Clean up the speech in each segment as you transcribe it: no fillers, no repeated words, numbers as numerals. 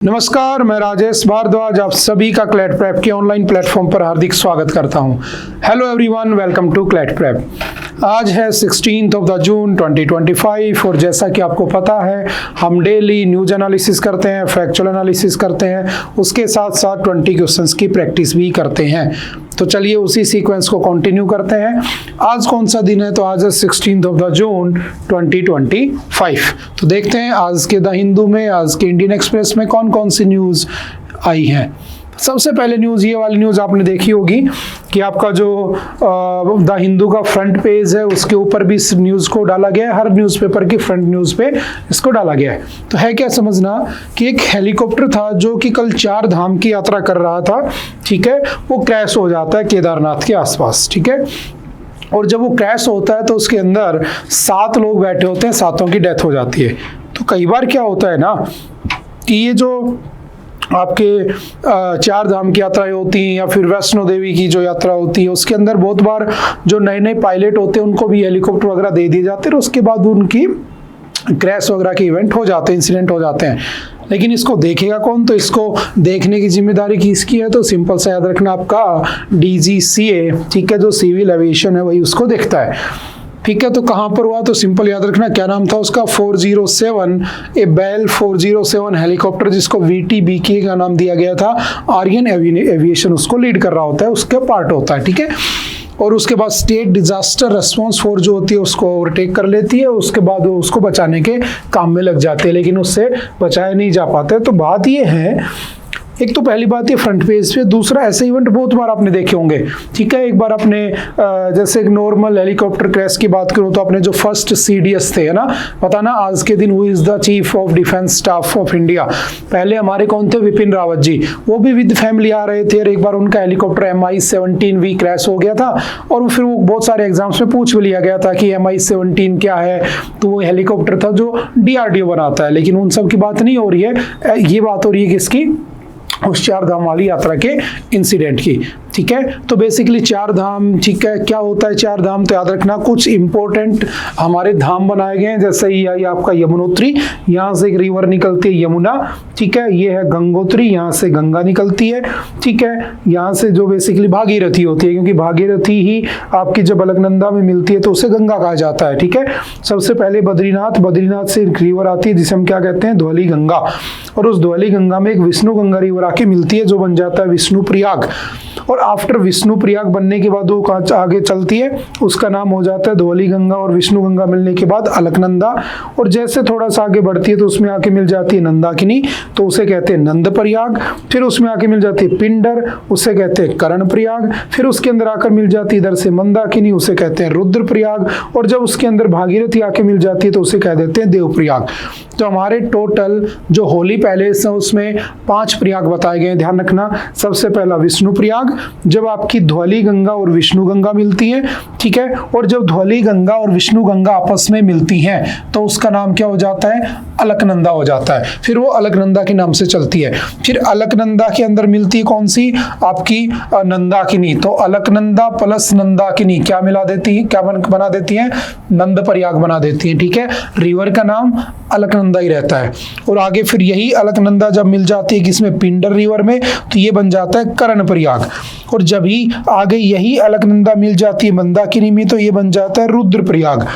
नमस्कार, मैं राजेश भारद्वाज आप सभी का क्लैट प्रेप के ऑनलाइन प्लेटफॉर्म पर हार्दिक स्वागत करता हूं। Hello everyone, welcome to CLAT prep. आज है 16 ऑफ द जून 2025 और जैसा कि आपको पता है हम डेली न्यूज एनालिसिस करते हैं, फैक्चुअल एनालिसिस करते हैं, उसके साथ साथ 20 क्वेश्चंस की प्रैक्टिस भी करते हैं। तो चलिए उसी सीक्वेंस को कंटिन्यू करते हैं। आज कौन सा दिन है? तो आज है 16 ऑफ द जून 2025। तो देखते हैं आज के द हिंदू में, आज के इंडियन एक्सप्रेस में कौन कौन सी न्यूज़ आई हैं। सबसे पहले न्यूज़, ये वाली न्यूज़ आपने देखी होगी कि आपका जो द हिंदू का फ्रंट पेज है उसके ऊपर भी इस न्यूज़ को डाला गया है। हर न्यूज़पेपर की फ्रंट न्यूज़ पे इसको डाला गया है। तो है क्या समझना कि एक हेलीकॉप्टर था जो कि कल 4 धाम की यात्रा कर रहा था, ठीक है, वो क्रैश हो जाता है केदारनाथ के आसपास, ठीक है। और जब वो क्रैश होता है तो उसके अंदर 7 लोग बैठे होते हैं, 7 की डेथ हो जाती है। तो कई बार क्या होता है ना कि ये जो आपके 4 धाम की यात्राएं होती हैं या फिर वैष्णो देवी की जो यात्रा होती है उसके अंदर बहुत बार जो नए नए पायलट होते हैं उनको भी हेलीकॉप्टर वगैरह दे दिए जाते हैं और उसके बाद उनकी क्रैश वगैरह के इवेंट हो जाते हैं, इंसिडेंट हो जाते हैं। लेकिन इसको देखेगा कौन? तो इसको देखने की जिम्मेदारी किसकी है? तो सिंपल सा याद रखना, आपका DGCA, ठीक है, जो सिविल एविएशन है वही उसको देखता है, ठीक है। तो कहाँ पर हुआ? तो सिंपल याद रखना, क्या नाम था उसका? 407, ए बेल 407 हेलीकॉप्टर, जिसको VTBK का नाम दिया गया था। आर्यन एविएशन उसको लीड कर रहा होता है, उसका पार्ट होता है, ठीक है। और उसके बाद स्टेट डिजास्टर रेस्पॉन्स फोर्स जो होती है उसको ओवरटेक कर लेती है, उसके बाद वो उसको बचाने के काम में लग जाते हैं, लेकिन उससे बचाया नहीं जा पाते। तो बात ये है, एक तो पहली बात ये फ्रंट पेज पे, दूसरा ऐसे इवेंट बहुत बार आपने देखे होंगे, ठीक है। एक बार आपने जैसे एक नॉर्मल हेलीकॉप्टर क्रैश की बात करूं तो अपने जो फर्स्ट CDS थे, है ना, पता ना आज के दिन who is the chief of defence staff of India, पहले हमारे कौन थे? विपिन रावत जी। वो भी विद फैमिली आ रहे थे और एक बार उनका हेलीकॉप्टर MI-17V क्रैश हो गया था और फिर वो बहुत सारे एग्जाम्स में पूछ भी लिया गया था कि MI-17 क्या है। तो वो हेलीकॉप्टर था जो DRDO बनाता है, लेकिन उन सब की बात नहीं हो रही है, ये बात हो रही है किसकी? उस 4 धाम वाली यात्रा के इंसिडेंट की, ठीक है। तो बेसिकली 4 धाम, ठीक है, क्या होता है 4 धाम? तो याद रखना कुछ इंपॉर्टेंट हमारे धाम बनाए गए हैं, जैसे ये आपका यमुनोत्री, यहाँ से एक रिवर निकलती है यमुना, ठीक है। ये है गंगोत्री, यहाँ से गंगा निकलती है, ठीक है। यहाँ से जो बेसिकली भागीरथी होती है, क्योंकि भागीरथी ही आपकी जब अलकनंदा में मिलती है तो उसे गंगा कहा जाता है, ठीक है। सबसे पहले बद्रीनाथ से एक रिवर आती है जिसे हम क्या कहते हैं? धौली गंगा। और उस धौली गंगा में एक विष्णु गंगा रिवर आके मिलती है जो बन जाता है विष्णु प्रयाग। और आफ्टर विष्णु प्रयाग बनने के बाद वो आगे चलती है, उसका नाम हो जाता है धौली गंगा। और विष्णु गंगा मिलने के बाद अलकनंदा, और जैसे थोड़ा सा आगे बढ़ती है तो उसमें आके मिल जाती है नंदाकिनी, तो उसे कहते हैं नंद प्रयाग। फिर उसमें आके मिल जाती है पिंडर, उसे कहते हैं कर्ण प्रयाग। फिर उसके अंदर आकर मिल जाती है इधर से मंदाकिनी, उसे कहते हैं रुद्र प्रयाग। और जब उसके अंदर भागीरथी आके मिल जाती है तो उसे कह देते हैं देव प्रयाग। तो हमारे टोटल जो होली पैलेस है उसमें 5 प्रयाग बताए गए, ध्यान रखना। सबसे पहला विष्णु प्रयाग, जब आपकी धौली गंगा और विष्णु गंगा मिलती है, ठीक है। और जब धौली गंगा और विष्णु गंगा आपस में मिलती हैं तो उसका नाम क्या हो जाता है? अलकनंदा हो जाता है। फिर वो अलकनंदा के नाम से चलती है। फिर अलकनंदा के अंदर मिलती है कौन सी? आपकी नंदाकिनी। तो अलकनंदा प्लस नंदाकिनी क्या मिला देती है? क्या बना देती है? नंद प्रयाग बना देती है, ठीक है। रिवर का नाम अलकनंदा ही रहता है। और आगे फिर यही अलकनंदा जब मिल जाती है किसमें? पिंडर रिवर में, तो ये बन जाता है कर्ण प्रयाग। और जब ही आगे यही अलकनंदा मिल जाती है मंदाकिनी में तो ये बन जाता है रुद्र प्रयाग।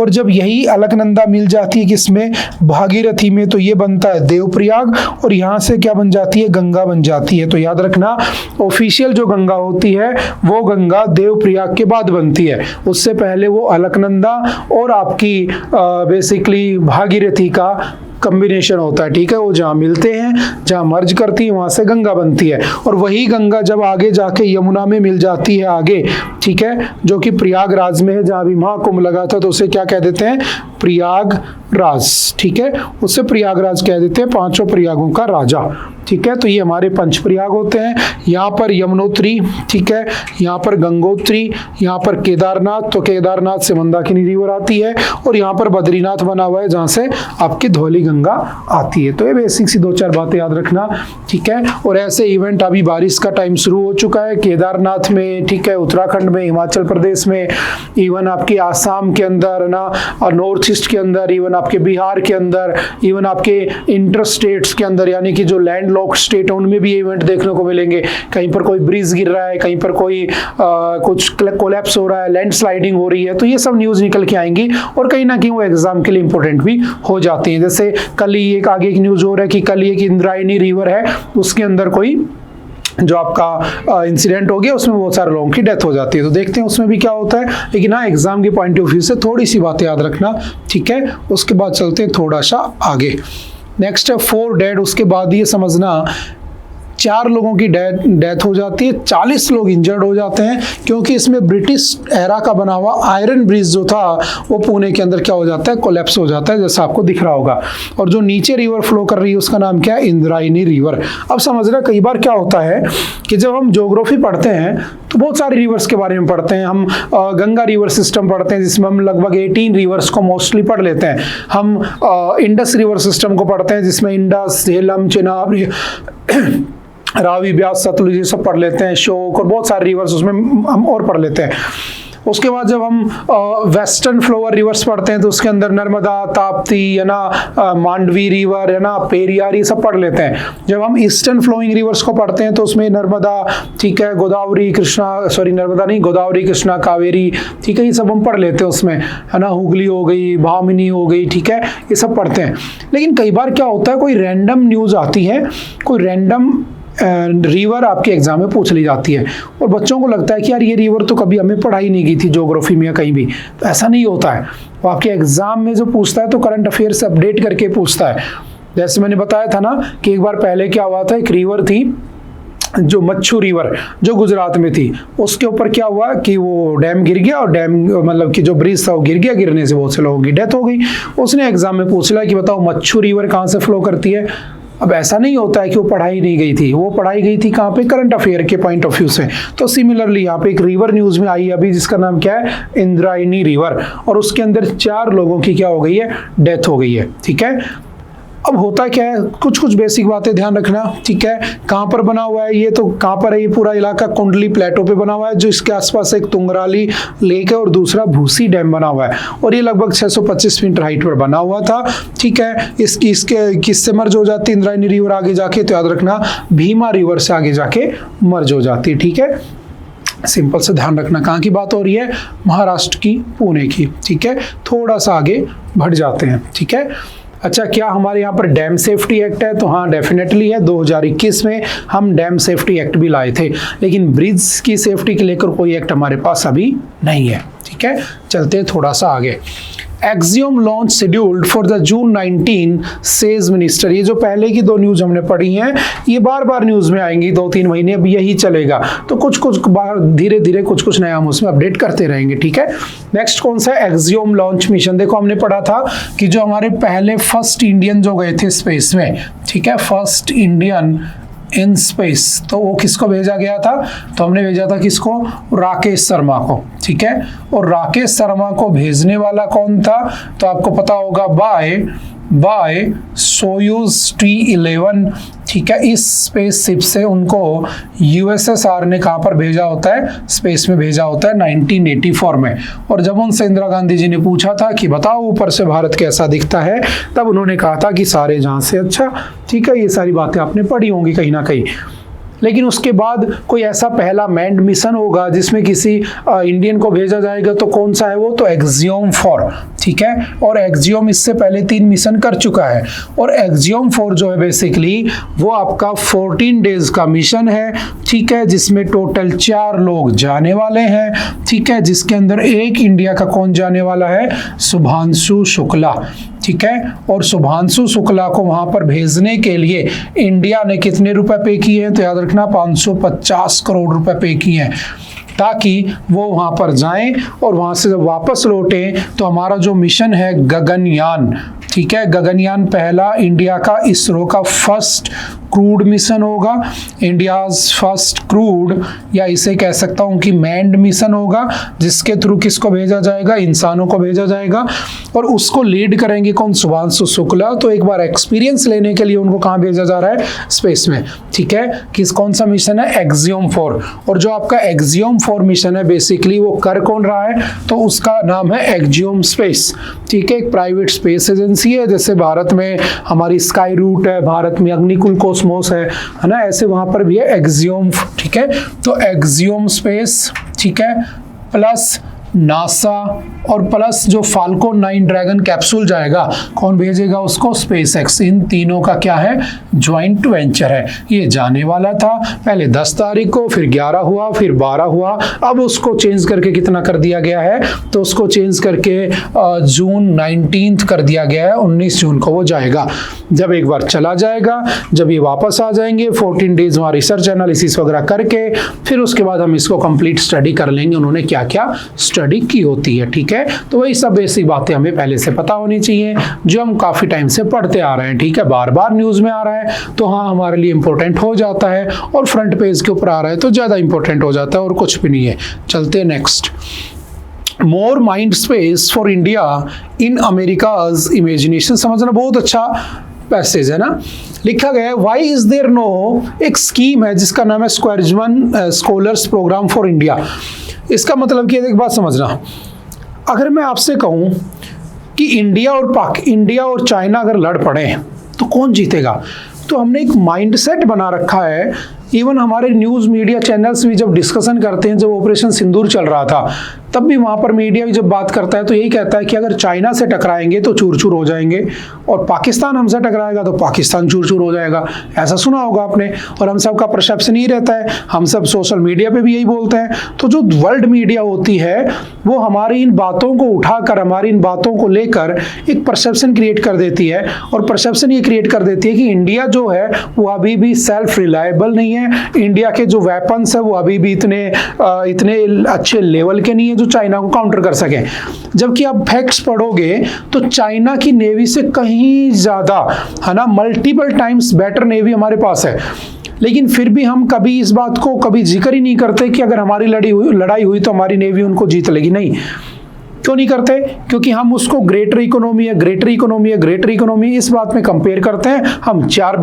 और जब यही अलकनंदा मिल जाती है किसमें? भागीरथी में, तो ये बनता है देव प्रयाग। और यहाँ से क्या बन जाती है? गंगा बन जाती है। तो याद रखना, ऑफिशियल जो गंगा होती है वो गंगा देव प्रयाग के बाद बनती है, उससे पहले वो अलकनंदा और आपकी बेसिकली भागीरथी का कॉम्बिनेशन होता है, ठीक है। वो जहाँ मिलते हैं, जहाँ मर्ज करती है, वहां से गंगा बनती है। और वही गंगा जब आगे जाके यमुना में मिल जाती है आगे, ठीक है, जो कि प्रयागराज में है, जहाँ भी महाकुंभ लगा था, तो उसे क्या कह देते हैं? प्रयागराज, ठीक है। उसे प्रयागराज कह देते हैं, 5 प्रयागों का राजा, ठीक है। तो ये हमारे 5 प्रयाग होते हैं। यहाँ पर यमुनोत्री, ठीक है, यहाँ पर गंगोत्री, यहाँ पर केदारनाथ, तो केदारनाथ से मंदाकिनी रिवर आती है। और यहाँ पर बद्रीनाथ बना हुआ है जहाँ से आपकी धौली गंगा आती है। तो ये बेसिक सी 2-4 बातें याद रखना, ठीक है। और ऐसे इवेंट, अभी बारिश का टाइम शुरू हो चुका है केदारनाथ में, ठीक है, उत्तराखंड में, हिमाचल प्रदेश में, इवन आपके आसाम के अंदर ना, और नॉर्थ ईस्ट के अंदर, इवन आपके बिहार के अंदर, इवन आपके इंटर स्टेट्स के अंदर, यानी कि जो लैंड लॉक स्टेट है उनमें भी ये इवेंट देखने को मिलेंगे। कहीं पर कोई ब्रिज गिर रहा है, कहीं पर कोई कुछ कोलैप्स हो रहा है, लैंडस्लाइडिंग हो रही है, तो ये सब न्यूज निकल के आएंगी और कहीं ना कहीं वो एग्जाम के लिए इंपॉर्टेंट भी हो जाती हैं। जैसे कल ही एक आगे की न्यूज हो रहा है कि कल एक इंद्रायणी रिवर है, उसके अंदर कोई जो आपका इंसिडेंट हो गया, उसमें बहुत सारे लोगों की डेथ हो जाती है। तो देखते हैं उसमें भी क्या होता है, लेकिन हाँ एग्जाम के पॉइंट ऑफ व्यू से थोड़ी सी बातें याद रखना, ठीक है। उसके बाद चलते हैं थोड़ा सा आगे। नेक्स्ट है 4 डेड। उसके बाद ये समझना 4 लोगों की डेथ हो जाती है, 40 लोग इंजर्ड हो जाते हैं, क्योंकि इसमें ब्रिटिश एरा का बना हुआ आयरन ब्रिज जो था वो पुणे के अंदर क्या हो जाता है, कोलैप्स हो जाता है, जैसा आपको दिख रहा होगा। और जो नीचे रिवर फ्लो कर रही है उसका नाम क्या है, इंद्रायणी रिवर। अब समझना, कई बार क्या होता है कि जब हम ज्योग्राफी पढ़ते हैं तो बहुत सारे रिवर्स के बारे में पढ़ते हैं। हम गंगा रिवर सिस्टम पढ़ते हैं जिसमें हम लगभग 18 रिवर्स को मोस्टली पढ़ लेते हैं। हम इंडस रिवर सिस्टम को पढ़ते हैं जिसमें इंडस, झेलम, चेनाब, रावी, ब्यास, सतलुज ये सब पढ़ लेते हैं, शोक और बहुत सारे रिवर्स उसमें हम और पढ़ लेते हैं। उसके बाद जब हम वेस्टर्न फ्लोअर रिवर्स पढ़ते हैं तो उसके अंदर नर्मदा, ताप्ती, है ना, मांडवी रिवर, है ना, पेरियार, ये सब पढ़ लेते हैं। जब हम ईस्टर्न फ्लोइंग रिवर्स को पढ़ते हैं तो उसमें नर्मदा, ठीक है, गोदावरी, कृष्णा, सॉरी नर्मदा नहीं, गोदावरी, कृष्णा, कावेरी, ठीक है, ये सब हम पढ़ लेते हैं उसमें, है ना, हुगली हो गई, भामिनी हो गई, ठीक है, ये सब पढ़ते हैं। लेकिन कई बार क्या होता है, कोई रैंडम न्यूज आती है, कोई रैंडम रिवर आपके एग्जाम में पूछ ली जाती है और बच्चों को लगता है कि यार ये रिवर तो कभी हमें पढ़ाई नहीं की थी ज्योग्राफी में या कहीं भी। तो ऐसा नहीं होता है, वो आपके एग्जाम में जो पूछता है तो करंट अफेयर से अपडेट करके पूछता है। जैसे मैंने बताया था ना कि एक बार पहले क्या हुआ था, एक रिवर थी जो मच्छू रिवर जो गुजरात में थी, उसके ऊपर क्या हुआ कि वो डैम गिर गया और डैम मतलब कि जो ब्रिज था वो गिर गया, गिरने से बहुत से लोगों की डेथ हो गई। उसने एग्जाम में पूछ लिया कि बताओ मच्छू रिवर कहाँ से फ्लो करती है। अब ऐसा नहीं होता है कि वो पढ़ाई नहीं गई थी, वो पढ़ाई गई थी कहाँ पे, करंट अफेयर के पॉइंट ऑफ व्यू से। तो सिमिलरली यहाँ पे एक रिवर न्यूज में आई अभी जिसका नाम क्या है, इंद्रायणी रिवर, और उसके अंदर 4 लोगों की क्या हो गई है, डेथ हो गई है, ठीक है। अब होता क्या है, कुछ कुछ बेसिक बातें ध्यान रखना, ठीक है। कहाँ पर बना हुआ है ये, तो कहाँ पर है ये पूरा इलाका, कुंडली प्लेटो पे बना हुआ है, जो इसके आसपास एक तुंगराली लेक है और दूसरा भूसी डैम बना हुआ है, और ये लगभग 625 मीटर हाइट पर बना हुआ था, ठीक है। इसके किससे मर्ज हो जाती है इंद्रायणी रिवर आगे जाके, तो याद रखना भीमा रिवर से आगे जाके मर्ज हो जाती है, ठीक है। सिंपल से ध्यान रखना, कहाँ की बात हो रही है, महाराष्ट्र की, पुणे की, ठीक है। थोड़ा सा आगे बढ़ जाते हैं, ठीक है। अच्छा, क्या हमारे यहाँ पर डैम सेफ्टी एक्ट है, तो हाँ डेफिनेटली है। 2021 में हम डैम सेफ्टी एक्ट भी लाए थे, लेकिन ब्रिज की सेफ्टी के लेकर कोई एक्ट हमारे पास अभी नहीं है, ठीक है। चलते हैं थोड़ा सा आगे। Axiom launch scheduled for the June 19 says minister. ये जो पहले की 2 न्यूज हमने पढ़ी हैं ये बार बार न्यूज में आएंगी, 2-3 महीने अब यही चलेगा, तो कुछ कुछ बार धीरे धीरे कुछ कुछ नया हम उसमें अपडेट करते रहेंगे, ठीक है। नेक्स्ट कौन सा है, एक्सियोम लॉन्च मिशन। देखो हमने पढ़ा था कि जो हमारे पहले फर्स्ट इंडियन जो गए थे स्पेस में, ठीक है, फर्स्ट इंडियन इन स्पेस, तो वो किसको भेजा गया था, तो हमने भेजा था किसको, राकेश शर्मा को, ठीक है। और राकेश शर्मा को भेजने वाला कौन था, तो आपको पता होगा बाय सोयूज T11, ठीक है। इस स्पेसशिप से उनको यूएसएसआर ने कहाँ पर भेजा होता है, स्पेस में भेजा होता है 1984 में। और जब उनसे इंदिरा गांधी जी ने पूछा था कि बताओ ऊपर से भारत कैसा दिखता है, तब उन्होंने कहा था कि सारे जहां से अच्छा, ठीक है। ये सारी बातें आपने पढ़ी होंगी कहीं ना कहीं। लेकिन उसके बाद कोई ऐसा पहला मैन्ड मिशन होगा जिसमें किसी इंडियन को भेजा जाएगा, तो कौन सा है वो, तो एक्सियोम 4, ठीक है। और एक्सियोम इससे पहले 3 मिशन कर चुका है, और एक्सियोम 4 जो है बेसिकली वो आपका 14 डेज का मिशन है, ठीक है, जिसमें टोटल 4 लोग जाने वाले हैं, ठीक है, जिसके अंदर एक इंडिया का कौन जाने वाला है, शुभांशु शुक्ला, ठीक है। और शुभांशु शुक्ला को वहां पर भेजने के लिए इंडिया ने कितने रुपए पे किए हैं, तो याद रखना 550 करोड़ रुपए पे किए हैं। ताकि वो वहाँ पर जाएं और वहाँ से जब वापस लौटें तो हमारा जो मिशन है गगनयान, ठीक है, गगनयान पहला इंडिया का इसरो का फर्स्ट क्रूड मिशन होगा, इंडियाज फर्स्ट क्रूड, या इसे कह सकता हूँ कि मैन्ड मिशन होगा, जिसके थ्रू किसको भेजा जाएगा, इंसानों को भेजा जाएगा। और उसको लीड करेंगे कौन, शुभांशु शुक्ला। तो एक बार एक्सपीरियंस लेने के लिए उनको कहाँ भेजा जा रहा है, स्पेस में, ठीक है। कौन सा मिशन है, एक्सियोम 4। और जो आपका एक्सियोम 4 मिशन है बेसिकली वो कर कौन रहा है, तो उसका नाम है एक्सियोम स्पेस, ठीक है। एक प्राइवेट स्पेस एजेंसी है, जैसे भारत में हमारी स्काई रूट है, भारत में अग्निकुल कॉस्मोस है ना, ऐसे वहां पर भी है एक्सियोम, ठीक है। तो एक्सियोम स्पेस, ठीक है, प्लस नासा और प्लस जो फाल्कन 9 ड्रैगन कैप्सूल जाएगा, कौन भेजेगा उसको, स्पेसएक्स। इन तीनों का क्या है, ज्वाइंट वेंचर है। ये जाने वाला था पहले 10 तारीख को, फिर 11 हुआ, फिर 12 हुआ, अब उसको चेंज करके कितना कर दिया गया है, तो उसको चेंज करके जून 19 कर दिया गया है, 19 जून को वो जाएगा। जब एक बार चला जाएगा, जब ये वापस आ जाएंगे 14 डेज वहाँ रिसर्च एनालिसिस वगैरह करके, फिर उसके बाद हम इसको कंप्लीट स्टडी कर लेंगे उन्होंने क्या क्या स्टडी की होती है, ठीक है। तो वही सब बेसिक बातें हमें पहले से पता होनी चाहिए, जो हम काफी टाइम से पढ़ते आ रहे हैं, ठीक है। बार बार न्यूज में आ रहा है तो हाँ हमारे लिए इंपॉर्टेंट हो जाता है, और फ्रंट पेज के ऊपर आ रहा है तो ज्यादा इंपॉर्टेंट हो जाता है, और कुछ भी नहीं है। चलते हैं next. More mind space for India in America's imagination. समझना, बहुत अच्छा पैसेज है ना। लिखा गया है, व्हाई इज देयर नो, एक स्कीम है जिसका नाम है Schwarzman scholars program for India. इसका मतलब कि एक बात समझना, अगर मैं आपसे कहूं कि इंडिया और चाइना अगर लड़ पड़े तो कौन जीतेगा, तो हमने एक माइंडसेट बना रखा है। इवन हमारे न्यूज़ मीडिया चैनल्स भी जब डिस्कशन करते हैं, जब ऑपरेशन सिंदूर चल रहा था तब भी वहाँ पर मीडिया भी जब बात करता है तो यही कहता है कि अगर चाइना से टकराएंगे तो चूर चूर हो जाएंगे, और पाकिस्तान हमसे टकराएगा तो पाकिस्तान चूर चूर हो जाएगा। ऐसा सुना होगा आपने, और हम सब का परसेप्शन ही रहता है, हम सब सोशल मीडिया पे भी यही बोलते हैं। तो जो वर्ल्ड मीडिया होती है वो हमारी इन बातों को उठाकर, हमारी इन बातों को लेकर एक परसेप्शन क्रिएट कर देती है, और परसेप्शन ये क्रिएट कर देती है कि इंडिया जो है वो अभी भी सेल्फ रिलायबल नहीं है, इंडिया के जो वेपन्स है वो अभी भी इतने अच्छे लेवल के नहीं है जो चाइना को काउंटर कर सके। जबकि आप फैक्ट्स पढ़ोगे तो चाइना की नेवी से कहीं ज्यादा, है ना, मल्टीपल टाइम्स बेटर नेवी हमारे पास है। लेकिन फिर भी हम कभी इस बात को कभी जिक्र ही नहीं करते कि अगर हमारी लड़ाई हुई तो हमारी नेवी उनको जीत लेगी। नहीं, क्यों नहीं करते, क्योंकि हम उसको ग्रेटर इकोनॉमी इस बात में कंपेयर करते हैं। हम 4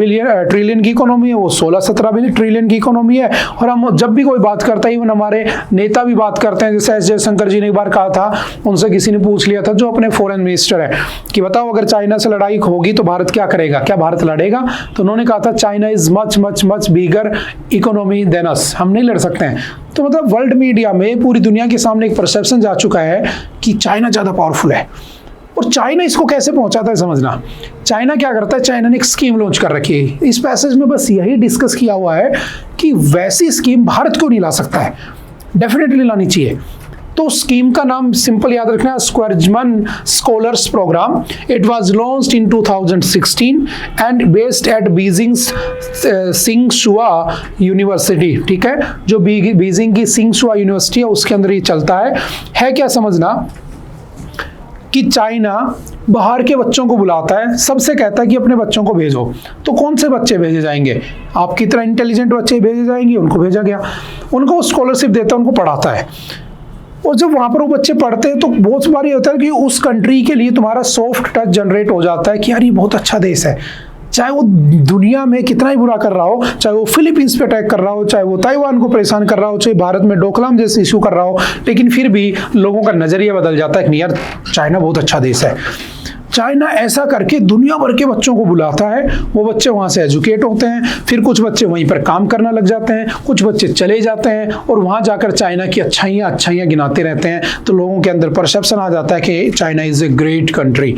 ट्रिलियन की इकोनॉमी है, वो 16-17 ट्रिलियन की इकोनॉमी है। और हम जब भी कोई बात करता है, इवन हमारे नेता भी बात करते हैं, जैसे एस जयशंकर जी ने एक बार कहा था, उनसे किसी ने पूछ लिया था जो अपने फॉरेन मिनिस्टर है कि बताओ अगर चाइना से लड़ाई होगी तो भारत क्या करेगा, क्या भारत लड़ेगा? तो उन्होंने कहा था China is much bigger economy than us, हम नहीं लड़ सकते हैं। तो मतलब वर्ल्ड मीडिया में पूरी दुनिया के सामने एक परसेप्शन जा चुका है कि चाइना ज़्यादा पावरफुल है। और चाइना इसको कैसे पहुंचाता है समझना, चाइना क्या करता है, चाइना ने एक स्कीम लॉन्च कर रखी है। इस पैसेज में बस यही डिस्कस किया हुआ है कि वैसी स्कीम भारत क्यों नहीं ला सकता है, डेफिनेटली लानी चाहिए। तो स्कीम का नाम सिंपल याद रखना है, Schwarzman scholars programme. It was launched in 2016 and based at Beijing सिंगशुआ यूनिवर्सिटी, ठीक है, जो बीजिंग की सिंगशुआ यूनिवर्सिटी है उसके अंदर ये चलता है क्या समझना कि चाइना बाहर के बच्चों को बुलाता है, सबसे कहता है कि अपने बच्चों को भेजो। तो कौन से बच्चे भेजे जाएंगे, आपकी तरह इंटेलिजेंट बच्चे भेजे जाएंगे, उनको भेजा गया, उनको स्कॉलरशिप देता है, उनको पढ़ाता है। और जब वहाँ पर वो बच्चे पढ़ते हैं तो बहुत बार ये होता है कि उस कंट्री के लिए तुम्हारा सॉफ्ट टच जनरेट हो जाता है कि यार ये बहुत अच्छा देश है, चाहे वो दुनिया में कितना ही बुरा कर रहा हो, चाहे वो फिलीपींस पे अटैक कर रहा हो, चाहे वो ताइवान को परेशान कर रहा हो, चाहे भारत में डोकलाम जैसे इशू कर रहा हो, लेकिन फिर भी लोगों का नजरिया बदल जाता है कि यार चाइना बहुत अच्छा देश है। चाइना ऐसा करके दुनिया भर के बच्चों को बुलाता है, वो बच्चे वहाँ से एजुकेट होते हैं, फिर कुछ बच्चे वहीं पर काम करना लग जाते हैं, कुछ बच्चे चले जाते हैं और वहाँ जाकर चाइना की अच्छाइयाँ गिनाते रहते हैं। तो लोगों के अंदर परसेप्शन आ जाता है कि China is a great country.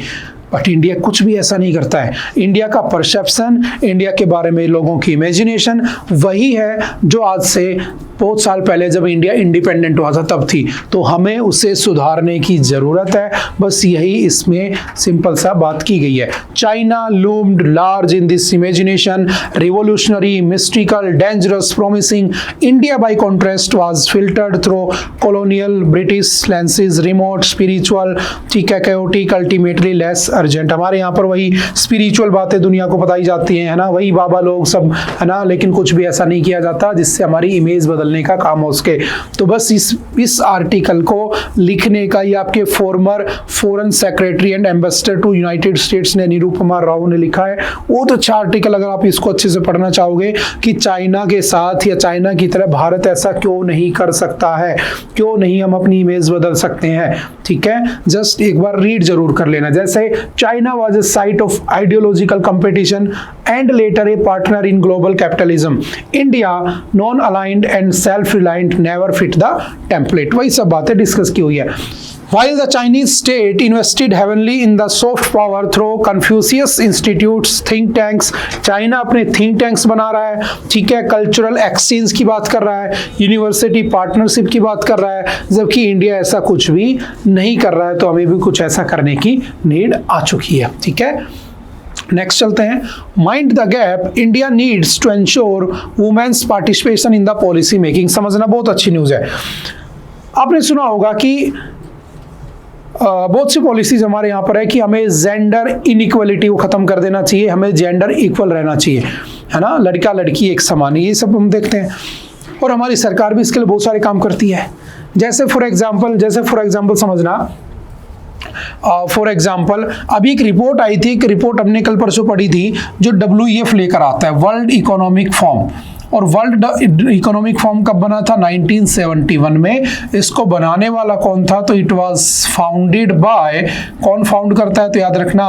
But India कुछ भी ऐसा नहीं करता है। इंडिया का परसेप्शन, इंडिया के बारे में लोगों की इमेजिनेशन वही है जो आज से बहुत साल पहले जब इंडिया इंडिपेंडेंट हुआ था तब थी। तो हमें उसे सुधारने की ज़रूरत है, बस यही इसमें सिंपल सा बात की गई है। China loomed large in this imagination, revolutionary, mystical, dangerous, promising. India by contrast was filtered through colonial British lenses, remote, spiritual, ठीक है, कैओटिक, अल्टीमेटली लेस अर्जेंट। हमारे यहाँ पर वही स्पिरिचुअल बातें दुनिया को बताई जाती हैं, है ना, वही बाबा लोग सब, है ना, लेकिन कुछ भी ऐसा नहीं किया जाता जिससे हमारी इमेज बदलने का काम हो उसके। तो बस इस आर्टिकल को लिखने का ये आपके former foreign secretary and ambassador to United States ने, निरुपमा राव ने लिखा है। वो तो अच्छा आर्टिकल, अगर आप इसको अच्छे से पढ़ना चाहोगे कि चाइना के साथ या चाइना की तरह भारत ऐसा क्यों नहीं कर सकता है, क्यों नहीं हम अपनी इमेज बदल सकते हैं, ठीक है। जस्ट एक बार रीड जरूर कर लेना। जैसे China was a site of ideological competition and later a partner in global capitalism. India non aligned and self reliant never fit the template. वही सब बातें डिस्कस की हुई है। While the Chinese state invested heavily in the soft power through Confucius Institutes, think tanks, China अपने think tanks बना रहा है, ठीक है, कल्चरल एक्सचेंज की बात कर रहा है, यूनिवर्सिटी पार्टनरशिप की बात कर रहा है, जबकि इंडिया ऐसा कुछ भी नहीं कर रहा है। तो हमें भी कुछ ऐसा करने की नीड आ चुकी है, ठीक है। नेक्स्ट चलते हैं। Mind the gap, India needs to ensure women's participation in the policy making. समझना, बहुत अच्छी न्यूज़ है। आपने सुना होगा कि बहुत सी पॉलिसीज हमारे यहाँ पर है कि हमें जेंडर इनइक्वलिटी को खत्म कर देना चाहिए, हमें जेंडर इक्वल रहना चाहिए, है ना, लड़का लड़की एक समान, ये सब हम देखते हैं। और हमारी सरकार भी इसके लिए बहुत सारे काम करती है। जैसे फॉर एग्जाम्पल समझना, फॉर एग्जाम्पल अभी एक रिपोर्ट आई थी, एक रिपोर्ट हमने कल परसों पढ़ी थी, जो WEF लेकर आता है, वर्ल्ड इकोनॉमिक फोरम। और वर्ल्ड इकोनॉमिक फोरम कब बना था? 1971 में। इसको बनाने वाला कौन था? तो इट वाज फाउंडेड बाय, कौन फाउंड करता है तो याद रखना,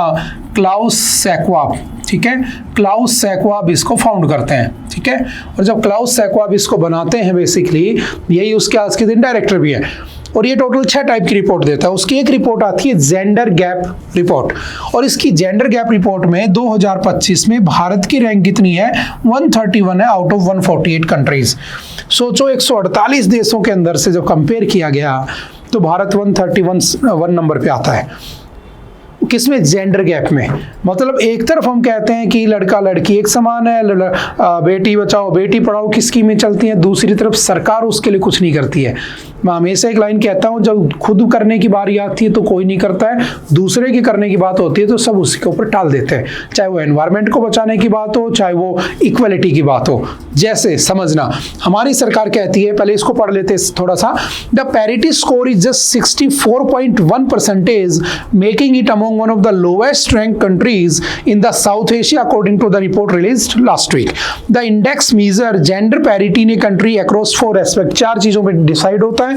क्लाउस शैक्वाब, ठीक है, क्लाउस शैक्वाब इसको फाउंड करते हैं, ठीक है। और जब क्लाउस शैक्वाब इसको बनाते हैं, बेसिकली यही उसके आज के दिन डायरेक्टर भी है। और ये टोटल 6 टाइप की रिपोर्ट देता है। उसकी एक रिपोर्ट आती है जेंडर गैप रिपोर्ट, और इसकी जेंडर गैप रिपोर्ट में 2025 में भारत की रैंक कितनी है? 131 है आउट ऑफ 148 कंट्रीज। सोचो 148 देशों के अंदर से जब कंपेयर किया गया तो भारत 131 नंबर पे आता है। किसमें? जेंडर गैप में। मतलब एक तरफ हम कहते हैं कि लड़का लड़की एक समान है, बेटी बचाओ बेटी पढ़ाओ की स्कीमें चलती हैं, दूसरी तरफ सरकार उसके लिए कुछ नहीं करती है। मैं हमेशा एक लाइन कहता हूं, जब खुद करने की बारी आती है तो कोई नहीं करता है, दूसरे की करने की बात होती है तो सब उसके ऊपर टाल देते हैं, चाहे वो एनवायरनमेंट को बचाने की बात हो, चाहे वो इक्वलिटी की बात हो। जैसे समझना, हमारी सरकार कहती है, पहले इसको पढ़ लेते हैं थोड़ा सा, the parity score is just 64.1%, making it among one of the lowest ranked countries in the South Asia according to the report released last week. The index measure gender parity in a country across 4 aspects। 4 चीजों पे decide होता है।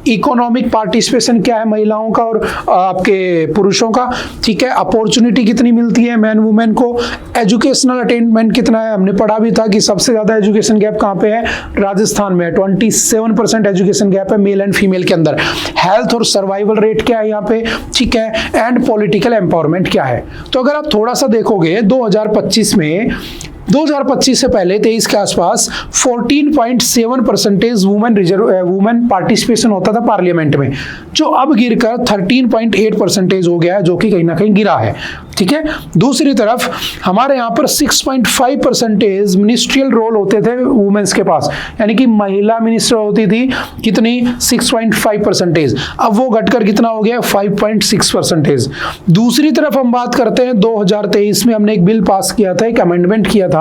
Economic participation क्या है महिलाओं का और आपके पुरुषों का, ठीक है, अपॉर्चुनिटी कितनी मिलती है मैन वुमेन को, एजुकेशनल अटेनमेंट कितना है, हमने पढ़ा भी था कि सबसे ज्यादा एजुकेशन गैप कहाँ पे है? राजस्थान में 27% एजुकेशन गैप है मेल एंड फीमेल के अंदर। हेल्थ और सर्वाइवल रेट क्या है यहाँ पे, ठीक है, एंड पॉलिटिकल एम्पावरमेंट क्या है। तो अगर आप थोड़ा सा देखोगे 2025 से पहले 23 के आसपास 14.7% वुमेन पार्टिसिपेशन होता था पार्लियामेंट में, जो अब गिरकर 13.8% हो गया है, जो कि कहीं ना कहीं गिरा है, ठीक है। दूसरी तरफ हमारे यहाँ पर 6.5% मिनिस्ट्रियल रोल होते थे वुमेन्स के पास, यानी कि महिला मिनिस्टर होती थी, कितनी? 6.5%। अब वो घटकर कितना हो गया? 5.6%। दूसरी तरफ हम बात करते हैं 2023 में हमने एक बिल पास किया था, एक अमेंडमेंट किया था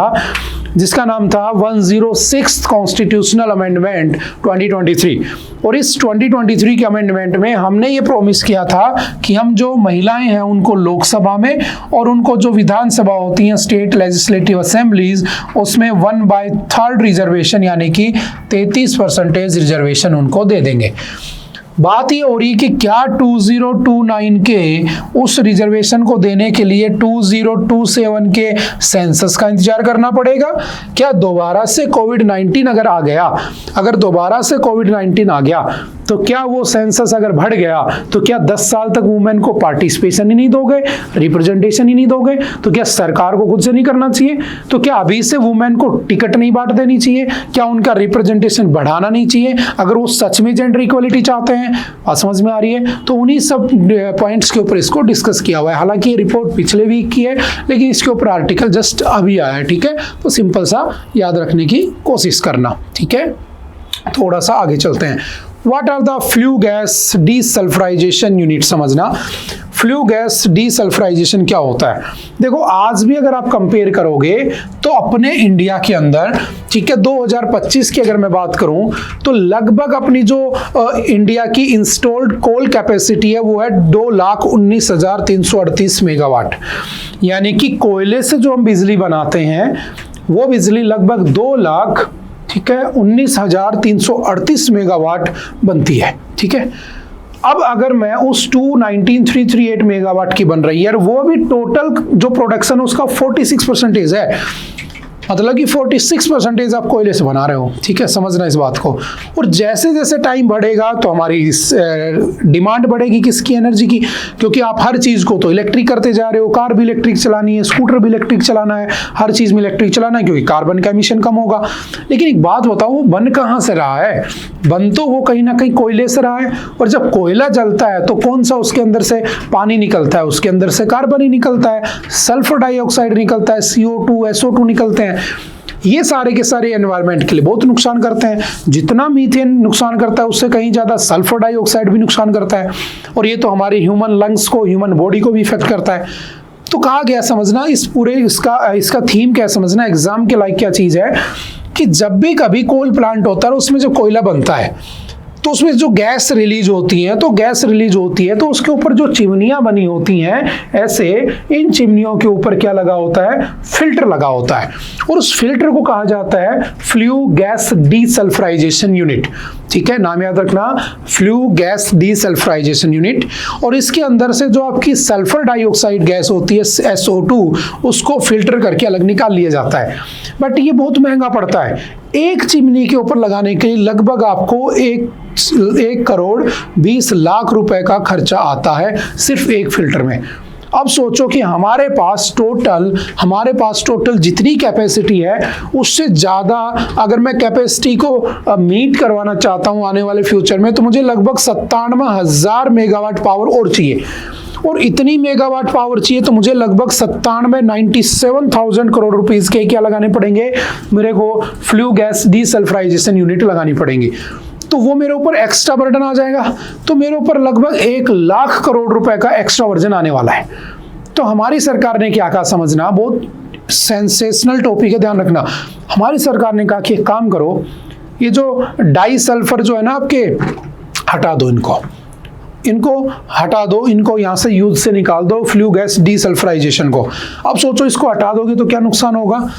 जिसका नाम था 106 कॉन्स्टिट्यूशनल अमेंडमेंट 2023। और इस 2023 के अमेंडमेंट में हमने ये प्रॉमिस किया था कि हम जो महिलाएं हैं उनको लोकसभा में और उनको जो विधानसभा होती हैं स्टेट लेजिस्लेटिव असेंबलीज, उसमें 1/3 रिजर्वेशन यानी कि 33% रिजर्वेशन उनको दे देंगे। बात ये हो रही कि क्या 2029 के उस रिजर्वेशन को देने के लिए 2027 के सेंसस का इंतजार करना पड़ेगा? क्या दोबारा से कोविड-19 अगर दोबारा से कोविड-19 आ गया तो क्या वो सेंसस अगर बढ़ गया तो क्या 10 साल तक वुमेन को पार्टिसिपेशन ही नहीं दोगे, रिप्रेजेंटेशन ही नहीं दोगे? तो क्या सरकार को खुद से नहीं करना चाहिए? तो क्या अभी से वुमेन को टिकट नहीं बांट देनी चाहिए? क्या उनका रिप्रेजेंटेशन बढ़ाना नहीं चाहिए अगर वो सच में जेंडर इक्वलिटी चाहते हैं? बात समझ में आ रही है? तो उन्हीं सब पॉइंट्स के ऊपर इसको डिस्कस किया हुआ है। हालांकि ये रिपोर्ट पिछले वीक की है, लेकिन इसके ऊपर आर्टिकल जस्ट अभी आया है। ठीक है, तो सिंपल सा याद रखने की कोशिश करना। ठीक है, थोड़ा सा आगे चलते हैं। What are the flue gas desulphurisation unit? समझना, फ्लू गैस डीसल्फराइजेशन क्या होता है। देखो, आज भी अगर आप कंपेयर करोगे तो अपने इंडिया के अंदर, ठीक है, 2025 की अगर मैं बात करूं तो लगभग अपनी जो इंडिया की इंस्टॉल्ड कोल कैपेसिटी है वो है 2,19,338 मेगावाट। यानी कि कोयले से जो हम बिजली बनाते हैं वो बिजली लगभग 2,00,000, ठीक है, 19,338 मेगावाट बनती है। ठीक है, अब अगर मैं उस 219,338 मेगावाट की बन रही है, वो भी टोटल जो प्रोडक्शन उसका 46% है, मतलब कि 46% आप कोयले से बना रहे हो। ठीक है, समझना इस बात को। और जैसे जैसे टाइम बढ़ेगा तो हमारी डिमांड बढ़ेगी किसकी? एनर्जी की, क्योंकि आप हर चीज़ को तो इलेक्ट्रिक करते जा रहे हो। कार भी इलेक्ट्रिक चलानी है, स्कूटर भी इलेक्ट्रिक चलाना है, हर चीज़ में इलेक्ट्रिक चलाना है, क्योंकि कार्बन का एमिशन कम होगा। लेकिन एक बात बताओ, वो बन कहाँ से रहा है? बन तो वो कहीं ना कहीं कोयले से रहा है। और जब कोयला जलता है तो कौन सा उसके अंदर से पानी निकलता है? उसके अंदर से कार्बन ही निकलता है, सल्फर डाइऑक्साइड निकलता है, CO2, SO2 निकलते हैं। ये सारे के सारे एनवायरनमेंट के लिए बहुत नुकसान करते हैं। जितना मीथेन नुकसान करता है उससे कहीं ज्यादा सल्फर डाइऑक्साइड भी नुकसान करता है। और ये तो हमारे ह्यूमन लंग्स को, ह्यूमन बॉडी को भी इफेक्ट करता है। तो कहा गया, समझना इस पूरे इसका थीम क्या समझना, एग्जाम के लायक क्या चीज है कि जब भी कभी कोल प्लांट होता है उसमें जो कोयला बनता है तो उसमें जो गैस रिलीज होती है, तो उसके ऊपर जो चिमनियां बनी होती हैं, ऐसे इन चिमनियों के ऊपर क्या लगा होता है? फिल्टर लगा होता है। और उस फिल्टर को कहा जाता है फ्लू गैस डीसल्फराइजेशन यूनिट। ठीक है, नाम याद रखना, फ्लू गैस डीसल्फराइजेशन यूनिट। और इसके अंदर से जो आपकी सल्फर डाइऑक्साइड गैस होती है, SO2, उसको फिल्टर करके अलग निकाल लिया जाता है। बट ये बहुत महंगा पड़ता है। एक चिमनी के ऊपर लगाने के लिए लगभग आपको 1,20,00,000 रुपए का खर्चा आता है सिर्फ एक फिल्टर में। अब सोचो कि हमारे पास टोटल जितनी कैपेसिटी है उससे ज़्यादा अगर मैं कैपेसिटी को मीट करवाना चाहता हूँ आने वाले फ्यूचर में, तो मुझे लगभग 97,000 मेगावाट पावर और चाहिए। और इतनी मेगावाट पावर चाहिए तो मुझे लगभग 97,000 करोड़ रुपीस के क्या लगाने पड़ेंगे? मेरे को फ्लू गैस डीसल्फराइजेशन यूनिट लगानी पड़ेंगी। तो वो मेरे ऊपर एक्स्ट्रा बर्डन आ जाएगा। तो मेरे ऊपर लगभग 1,00,000 करोड़ रुपए का एक्स्ट्रा वर्जन आने वाला है। तो हमारी सरकार ने क्या कहा, समझना, बहुत सेंसेशनल टॉपिक है, ध्यान रखना। हमारी सरकार ने कहा कि एक काम करो, ये जो डाई सल्फर जो है ना आपके, हटा दो, इनको हटा दो, इनको यहाँ से यूज से निकाल दो, फ्लू गैस डीसल्फराइजेशन को। अब सोचो इसको हटा दोगे तो क्या नुकसान होगा?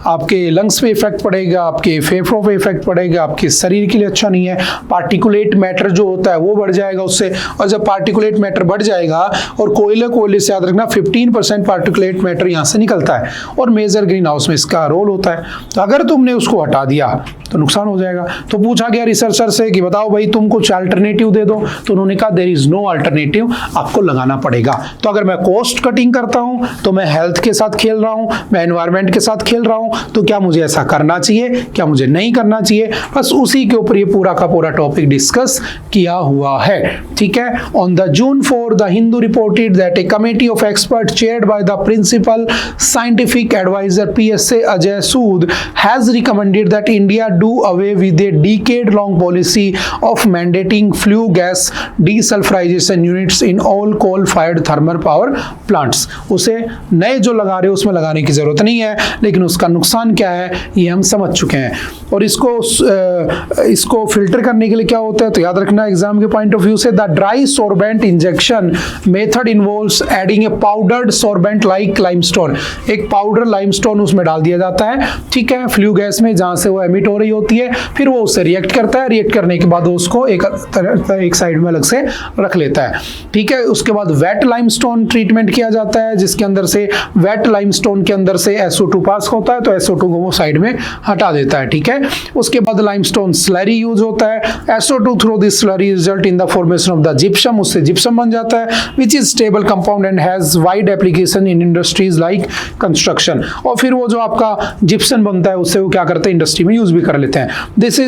आपके लंग्स पे इफेक्ट पड़ेगा, आपके फेफड़ों पे इफेक्ट पड़ेगा, आपके शरीर के लिए अच्छा नहीं है। पार्टिकुलेट मैटर जो होता है वो बढ़ जाएगा उससे। और जब पार्टिकुलेट मैटर बढ़ जाएगा, और कोयले से याद रखना 15% पार्टिकुलेट मैटर यहाँ से निकलता है, और मेजर ग्रीन हाउस में इसका रोल होता है। तो अगर तुमने उसको हटा दिया तो नुकसान हो जाएगा। तो पूछा गया रिसर्चर से कि बताओ भाई तुम कुछ अल्टरनेटिव दे दो, तो उन्होंने कहा देयर इज नो अल्टरनेटिव, आपको लगाना पड़ेगा। तो अगर मैं कॉस्ट कटिंग करता हूं तो मैं हेल्थ के साथ खेल रहा हूं, मैं एनवायरनमेंट के साथ खेल रहा हूं, तो क्या मुझे ऐसा करना चाहिए, क्या मुझे नहीं करना चाहिए? बस उसी के ऊपर ये पूरा का पूरा टॉपिक डिस्कस किया हुआ है। ठीक है, on the June 4 the Hindu reported that a committee of expert chaired by the principal scientific advisor PSA Ajay Sood has recommended that India do away with a decade-long policy of mandating flue gas desulfurization units in all coal-fired thermal power plants। उसे नए जो लगा रहे हो उसमें लगाने की जरूरत नहीं है, लेकिन उसका नुकसान क्या है ये हम समझ चुके हैं। और इसको फिल्टर करने के लिए क्या होता है, तो याद रखना एग्जाम के पॉइंट ऑफ व्यू से, the dry sorbent injection method involves adding a powdered sorbent like limestone. एक पाउडर लाइमस्टोन उसमें डाल दिया जाता है, ठीक है, फ्लू गैस में, जहां से वो एमिट हो रही होती है। फिर वो उससे रिएक्ट करता है, रिएक्ट करने के बाद उसको एक साइड में अलग से रख लेता है। ठीक है, उसके बाद वेट लाइमस्टोन ट्रीटमेंट किया जाता है, जिसके अंदर से वेट लाइमस्टोन के अंदर से SO2 पास होता है, तो तो SO2 को वो साइड में हटा देता है, ठीक है। उसके बाद लाइमस्टोन स्लरी यूज होता है, SO2 through this slurry result in the formation of the gypsum, उससे जिप्सम बन जाता है, which is stable compound and has wide application in industries like construction. और फिर वो जो आपका जिप्सम बनता है उससे वो क्या करते हैं, इंडस्ट्री में यूज भी कर लेते हैं। This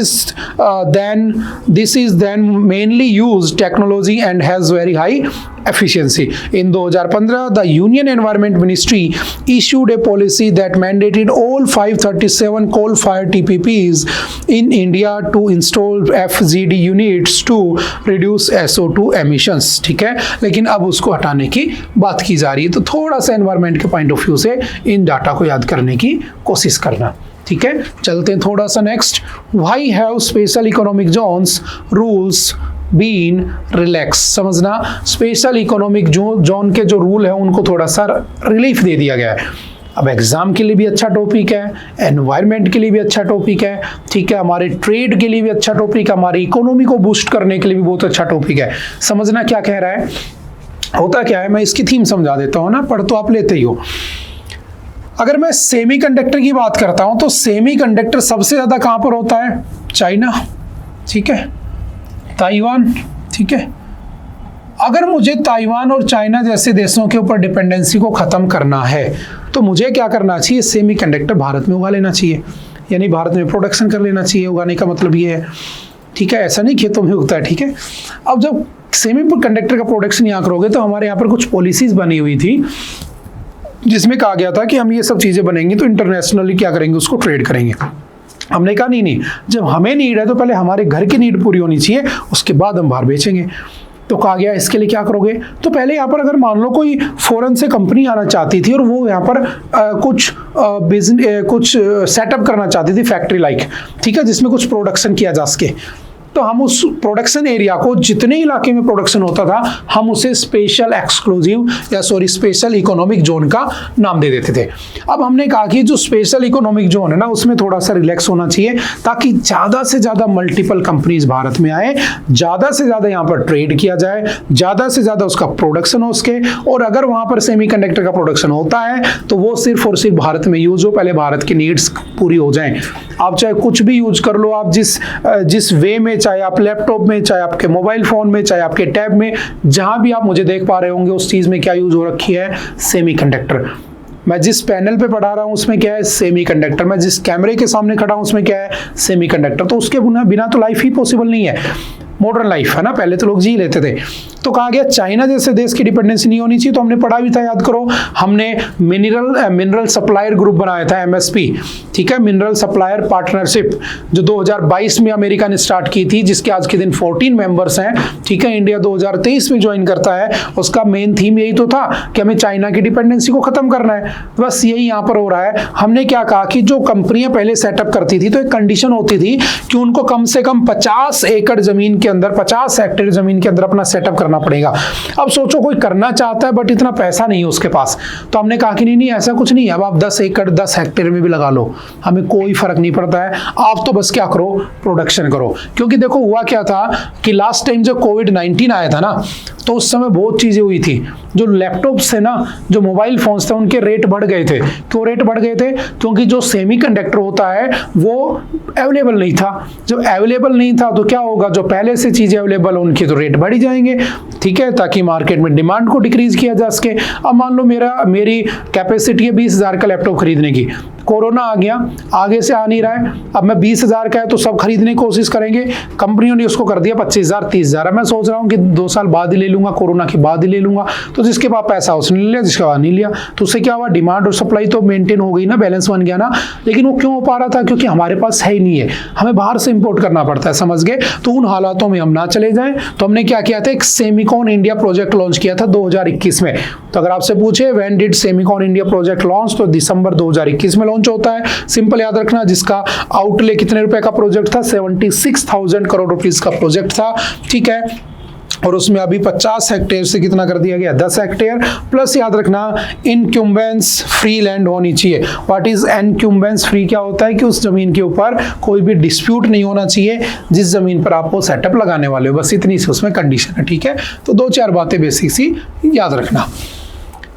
is then mainly use technology and has very high efficiency. In 2015, the Union Environment Ministry issued a policy that mandated all 537 coal-fired TPPs in India to install FGD units to reduce SO2 emissions. ठीक है, लेकिन अब उसको हटाने की बात की जा रही है। तो थोड़ा सा एनवायरमेंट के पॉइंट ऑफ व्यू से इन डाटा को याद करने की कोशिश करना, ठीक है। चलते हैं थोड़ा सा next. Why have special economic zones rules been relax? समझना, स्पेशल इकोनॉमिक जोन के जो रूल है उनको थोड़ा सा रिलीफ दे दिया गया है। अब एग्जाम के लिए भी अच्छा टॉपिक है, एनवायरनमेंट के लिए भी अच्छा टॉपिक है, ठीक है, हमारे ट्रेड के लिए भी अच्छा टॉपिक है, हमारी इकोनॉमी को बूस्ट करने के लिए भी बहुत अच्छा टॉपिक है। समझना क्या कह रहा है, होता क्या है, मैं इसकी थीम समझा देता हूँ ना, पढ़ तो आप लेते ही हो। अगर मैं सेमीकंडक्टर की बात करता हूँ तो सेमीकंडक्टर सबसे ज्यादा कहाँ पर होता है, चाइना, ठीक है, ताइवान, ठीक है। अगर मुझे ताइवान और चाइना जैसे देशों के ऊपर डिपेंडेंसी को खत्म करना है तो मुझे क्या करना चाहिए, सेमीकंडक्टर भारत में उगा लेना चाहिए, यानी भारत में प्रोडक्शन कर लेना चाहिए। उगाने का मतलब ये है, ठीक है, ऐसा नहीं खेतों में उगता है, ठीक है। अब जब सेमीकंडक्टर का प्रोडक्शन यहाँ करोगे तो हमारे यहाँ पर कुछ पॉलिसीज बनी हुई थी जिसमें कहा गया था कि हम ये सब चीजें बनेंगी तो इंटरनेशनली क्या करेंगे, उसको ट्रेड करेंगे। हमने कहा नहीं, जब हमें नीड है तो पहले हमारे घर की नीड पूरी होनी चाहिए, उसके बाद हम बाहर बेचेंगे। तो कहा गया इसके लिए क्या करोगे, तो पहले यहाँ पर अगर मान लो कोई फॉरेन से कंपनी आना चाहती थी और वो यहाँ पर कुछ सेटअप करना चाहती थी, फैक्ट्री लाइक, ठीक है, जिसमें कुछ प्रोडक्शन किया जा सके, तो हम उस प्रोडक्शन एरिया को, जितने इलाके में प्रोडक्शन होता था, हम उसे स्पेशल इकोनॉमिक जोन का नाम दे देते थे। अब हमने कहा कि जो स्पेशल इकोनॉमिक जोन है ना, उसमें थोड़ा सा रिलैक्स होना चाहिए ताकि ज्यादा से ज्यादा मल्टीपल कंपनीज भारत में आए, ज्यादा से ज्यादा यहाँ पर ट्रेड किया जाए, ज्यादा से ज्यादा उसका प्रोडक्शन हो सके, और अगर वहां पर सेमीकंडक्टर का प्रोडक्शन होता है तो वो सिर्फ और सिर्फ भारत में यूज हो, पहले भारत की नीड्स पूरी हो जाए। आप चाहे कुछ भी यूज कर लो, आप जिस वे में, चाहे आप लैपटॉप में, चाहे आपके मोबाइल फोन में, चाहे आपके टैब में, जहां भी आप मुझे देख पा रहे होंगे, उस चीज में क्या यूज हो रखी है, सेमीकंडक्टर। मैं जिस पैनल पे पढ़ा रहा हूं उसमें क्या है, सेमीकंडक्टर। मैं जिस कैमरे के सामने खड़ा हूं उसमें क्या है, सेमीकंडक्टर। तो उसके बिना तो लाइफ ही पॉसिबल नहीं है, मॉडर्न लाइफ है ना, पहले तो लोग जी लेते थे। तो कहा गया चाइना जैसे देश की डिपेंडेंसी नहीं होनी चाहिए। तो हमने पढ़ा भी था, याद करो, हमने मिनरल सप्लायर ग्रुप बनाया था, MSP, ठीक है, मिनरल सप्लायर पार्टनरशिप, जो 2022 में अमेरिका ने स्टार्ट की थी, जिसके आज के दिन 14 मेंबर्स हैं, ठीक है। इंडिया 2023 में ज्वाइन करता है। उसका मेन थीम यही तो था कि हमें चाइना की डिपेंडेंसी को खत्म करना है, बस यही यहाँ पर हो रहा है। हमने क्या कहा कि जो कंपनियां पहले सेटअप करती थी तो एक कंडीशन होती थी कि उनको कम से कम 50 एकड़ जमीन के अंदर, 50 हेक्टेयर जमीन के अंदर अपना सेटअप करना पड़ेगा। अब सोचो कोई करना चाहता है बट इतना पैसा नहीं है उसके पास, तो हमने कहा कि नहीं, ऐसा कुछ नहीं है, अब आप 10 एकड़ 10 हेक्टेयर में भी लगा लो, हमें कोई फर्क नहीं पड़ता है, आप तो बस क्या करो, प्रोडक्शन करो। क्योंकि देखो हुआ क्या था कि लास्ट टाइम जब कोविड-19 आया था ना, तो उस समय बहुत चीजें हुई थी। जो लैपटॉप्स थे ना, जो मोबाइल फोन्स थे, उनके रेट बढ़ गए थे। क्यों रेट बढ़ गए थे? क्योंकि जो सेमीकंडक्टर होता है वो अवेलेबल नहीं था। जब अवेलेबल नहीं था तो क्या होगा, जो पहले से चीजें अवेलेबल उनके तो रेट बढ़ ही जाएंगे, ठीक है, ताकि मार्केट में डिमांड को डिक्रीज किया जा सके। अब मान लो मेरी कैपेसिटी है 20,000 का लैपटॉप खरीदने की, कोरोना आ गया, आगे से आ नहीं रहा है, अब मैं 20,000 का है तो सब खरीदने की कोशिश करेंगे, कंपनियों ने उसको कर दिया 25,000 30,000। मैं सोच रहा हूँ कि 2 साल बाद ही ले लूंगा, कोरोना के बाद ही ले लूंगा, तो जिसके पास पैसा उसने ले लिया, जिसके पास नहीं लिया, तो उससे क्या हुआ, डिमांड और सप्लाई तो मेंटेन हो गई ना, बैलेंस बन गया ना। लेकिन वो क्यों हो पा रहा था? क्योंकि हमारे पास है ही नहीं है, हमें बाहर से इंपोर्ट करना पड़ता है, समझ गए। तो उन हालातों में हम ना चले जाएं, तो हमने क्या किया था, एक सेमिकॉन इंडिया प्रोजेक्ट लॉन्च किया था 2021 में। तो अगर आपसे पूछे when did Semicon India project launch, तो दिसंबर 2021 में लॉन्च होता है। सिंपल याद रखना, जिसका आउटले कितने रुपए का प्रोजेक्ट था, 76,000 करोड़ रुपीस का प्रोजेक्ट था, ठीक है। और उसमें अभी 50 हेक्टेयर से कितना कर दिया गया, 10 हेक्टेयर। प्लस याद रखना, इनक्यूम्बेंस फ्री लैंड होनी चाहिए। What is encumbrance free? क्या होता है कि उस जमीन के ऊपर कोई भी डिस्प्यूट नहीं होना चाहिए जिस जमीन पर आप वो सेटअप लगाने वाले हो, बस इतनी सी उसमें कंडीशन है, ठीक है। तो 2-4 बातें बेसिक सी याद रखना।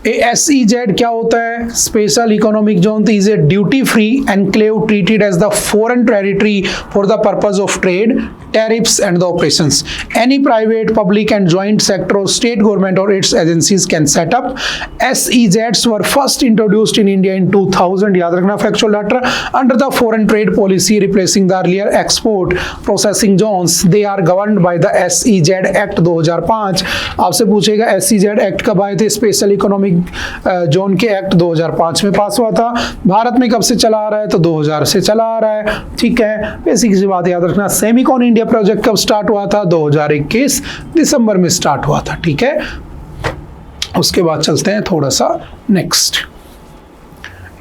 SEZ क्या होता है? Special economic zone is a duty free enclave treated as the foreign territory for the purpose of trade, tariffs and the operations. Any private, public and joint sector or state government or its agencies can set up. SEZs were first introduced in India in 2000. याद रखना factual data. Under the foreign trade policy replacing the earlier export processing zones, they are governed by the SEZ Act 2005. आपसे पूछेगा SEZ Act कब आए थे? Special economic zone के act 2005 में पास हुआ था। भारत में कब से चला आ रहा है? तो 2000 से चला आ रहा है। ठीक है, बेसिक सी बात याद रखना। सेमिकॉन इंडिया प्रोजेक्ट कब स्टार्ट हुआ था? 2021 दिसंबर में स्टार्ट हुआ था। ठीक है, उसके बाद चलते हैं थोड़ा सा next.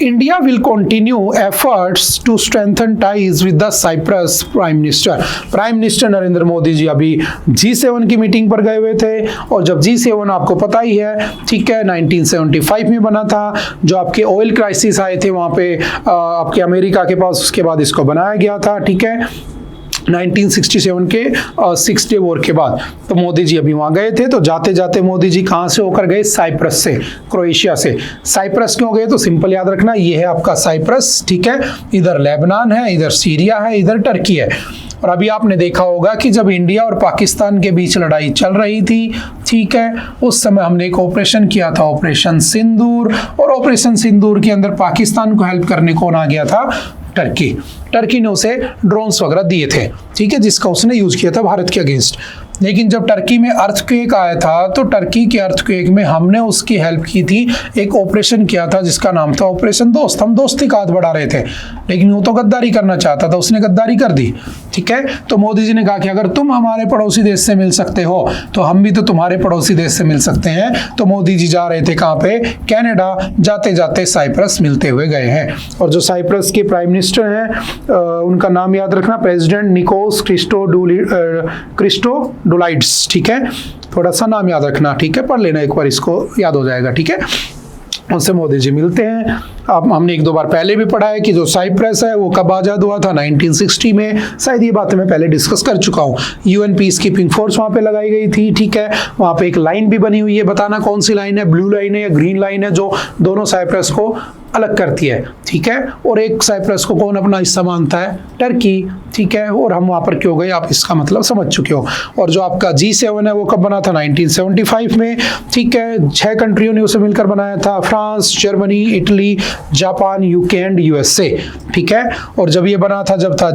India will continue efforts to strengthen ties with the Cyprus Prime Minister. Prime minister Narendra Modi ji अभी G7 की मीटिंग पर गए हुए थे, और जब G7 आपको पता ही है, ठीक है, 1975 में बना था। जो आपके ऑयल क्राइसिस आए थे वहाँ पे आपके अमेरिका के पास, उसके बाद इसको बनाया गया था। ठीक है, 1967 के 6 डे वॉर के बाद। तो मोदी जी अभी वहाँ गए थे। तो जाते जाते मोदी जी कहाँ से होकर गए? साइप्रस से, क्रोएशिया से। साइप्रस क्यों गए? तो सिंपल याद रखना, ये है आपका साइप्रस। ठीक है, इधर लेबनान है, इधर सीरिया है, इधर टर्की है। और अभी आपने देखा होगा कि जब इंडिया और पाकिस्तान के बीच लड़ाई चल रही थी, ठीक है, उस समय हमने एक ऑपरेशन किया था, ऑपरेशन सिंदूर। और ऑपरेशन सिंदूर के अंदर पाकिस्तान को हेल्प करने कौन आ गया था? टर्की। टर्की ने उसे ड्रोन्स वगैरह दिए थे, ठीक है, जिसका उसने यूज किया था भारत के अगेंस्ट। लेकिन जब टर्की में अर्थक्वेक आया था, तो टर्की के अर्थक्वेक में हमने उसकी हेल्प की थी। एक ऑपरेशन किया था जिसका नाम था ऑपरेशन दोस्त। हम दोस्ती का हाथ बढ़ा रहे थे, लेकिन वो तो गद्दारी करना चाहता था, उसने गद्दारी कर दी। ठीक है, तो मोदी जी ने कहा कि अगर तुम हमारे पड़ोसी देश से मिल सकते हो, तो हम भी तो तुम्हारे पड़ोसी देश से मिल सकते हैं। तो मोदी जी जा रहे थे कहाँ पे? कनाडा। जाते जाते साइप्रस मिलते हुए गए हैं। और जो साइप्रस के प्राइम मिनिस्टर हैं, उनका नाम याद रखना, प्रेसिडेंट निकोस क्रिस्टोडोलाइड्स। ठीक है, थोड़ा सा नाम याद रखना। ठीक है, पढ़ लेना एक बार, इसको याद हो जाएगा। ठीक है, उनसे मोदी जी मिलते हैं। अब हमने एक दो बार पहले भी पढ़ा है कि जो साइप्रस है वो कब आज़ाद हुआ था? 1960 में। शायद ये बातें मैं पहले डिस्कस कर चुका हूँ। यूएन पीस कीपिंग फोर्स वहाँ पे लगाई गई थी। ठीक है, वहाँ पे एक लाइन भी बनी हुई है, बताना कौन सी लाइन है, ब्लू लाइन है या ग्रीन लाइन है, जो दोनों साइप्रस को अलग करती है। ठीक है, और एक साइप्रस को कौन अपना हिस्सा मानता है? टर्की। ठीक है, और हम वहाँ पर क्यों गए, आप इसका मतलब समझ चुके हो। और जो आपका G7 है वो कब बना था? 1975 में। ठीक है, 6 कंट्रियों ने उसे मिलकर बनाया था, France, Germany, Italy, Japan, UK and USA। ठीक है, और जब ये बना था, जब था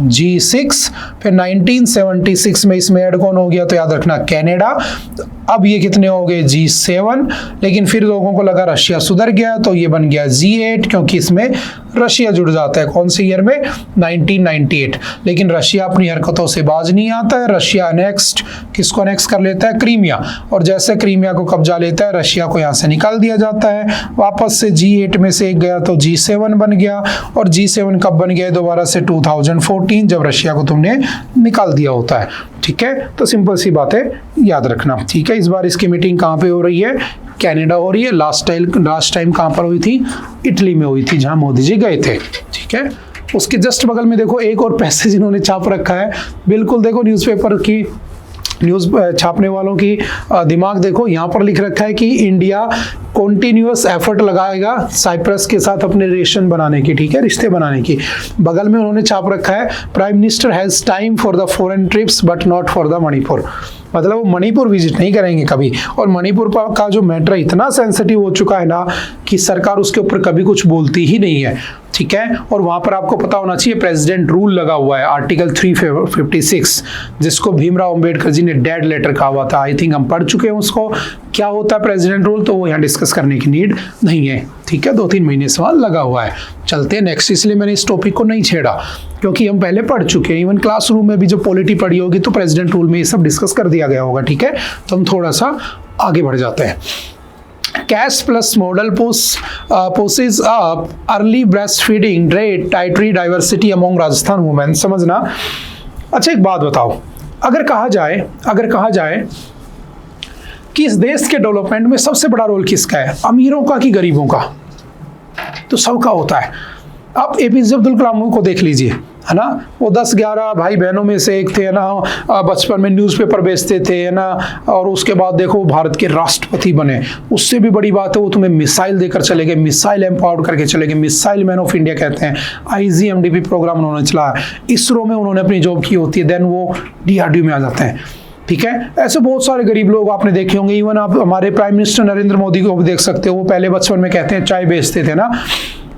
G6, फिर 1976 में इसमें ऐड कौन हो गया? तो याद रखना, कनाडा। अब ये कितने हो गए? G7। लेकिन फिर लोगों को लगा रशिया सुधर गया, तो ये बन गया G8, क्योंकि इसमें रशिया जुड़ जाता है। कौन से ईयर में? 1998। लेकिन रशिया अपनी हरकतों से बाज नहीं आता है। रशिया नेक्स्ट किसको नेक्स्ट कर लेता है? क्रीमिया। और जैसे क्रीमिया को कब्जा लेता है, रशिया को यहाँ से निकाल दिया जाता है। वापस से G8 में से एक गया तो G7 बन गया। और G7 कब बन गया दोबारा से? 2014, जब रशिया को तुमने निकाल दिया होता है। ठीक है, तो सिंपल सी बातें याद रखना। ठीक है, इस बार इसकी मीटिंग कहाँ पे हो रही है? कनाडा हो रही है। लास्ट टाइम कहाँ पर हुई थी? इटली में हुई थी, जहाँ मोदी जी गए थे। ठीक है, उसके जस्ट बगल में देखो एक और पैसेज इन्होंने छाप रखा है। बिल्कुल देखो, न्यूज़पेपर की न्यूज़ छापने वालों की दिमाग देखो। यहाँ पर लिख रखा है कि इंडिया कॉन्टिन्यूअस एफर्ट लगाएगा साइप्रस के साथ अपने रिलेशन बनाने की। ठीक है, रिश्ते बनाने की। बगल में उन्होंने छाप रखा है, prime minister has time for the foreign trips but not for the Manipur. मतलब वो मणिपुर विजिट नहीं करेंगे कभी। और मणिपुर का जो मैटर इतना सेंसिटिव हो चुका है ना, कि सरकार उसके ऊपर कभी कुछ बोलती ही नहीं है। ठीक है, और वहाँ पर आपको पता होना चाहिए प्रेसिडेंट रूल लगा हुआ है, आर्टिकल 356, जिसको भीमराव अंबेडकर जी ने डेड लेटर कहा हुआ था। आई थिंक हम पढ़ चुके हैं उसको। क्या होता है प्रेसिडेंट रूल, तो वो यहाँ डिस्कस करने की नीड नहीं है। ठीक है, 2-3 महीने सवाल लगा हुआ है। चलते हैं नेक्स्ट। इसलिए मैंने इस टॉपिक को नहीं छेड़ा, क्योंकि हम पहले पढ़ चुके हैं। इवन क्लासरूम में भी जो पॉलिटी पढ़ी होगी, तो प्रेसिडेंट रूल में ये सब डिस्कस कर दिया गया होगा। ठीक है, तो हम थोड़ा सा आगे बढ़ जाते हैं। Cash plus model pushes up early breastfeeding rate, dietary diversity among Rajasthan women। समझना। अच्छा, एक बात बताओ, अगर कहा जाए कि इस देश के डेवलपमेंट में सबसे बड़ा रोल किसका है? अमीरों का कि गरीबों का? तो सबका होता है। आप APJ अब्दुल कलाम को देख लीजिए, है ना। वो 10-11 भाई बहनों में से एक थे, है ना, बचपन में न्यूज़पेपर बेचते थे, है ना, और उसके बाद देखो भारत के राष्ट्रपति बने। उससे भी बड़ी बात है वो तुम्हें मिसाइल देकर चले गए, मिसाइल एम्पावर्ड करके चले गए, मिसाइल मैन ऑफ इंडिया कहते हैं। IGMDP प्रोग्राम उन्होंने चलाया, इसरो में उन्होंने अपनी जॉब की होती है, देन वो DRDO में आ जाते हैं। ठीक है, ऐसे बहुत सारे गरीब लोग आपने देखे होंगे। इवन आप हमारे प्राइम मिनिस्टर नरेंद्र मोदी को भी देख सकते हो, वो पहले बचपन में कहते हैं चाय बेचते थे ना,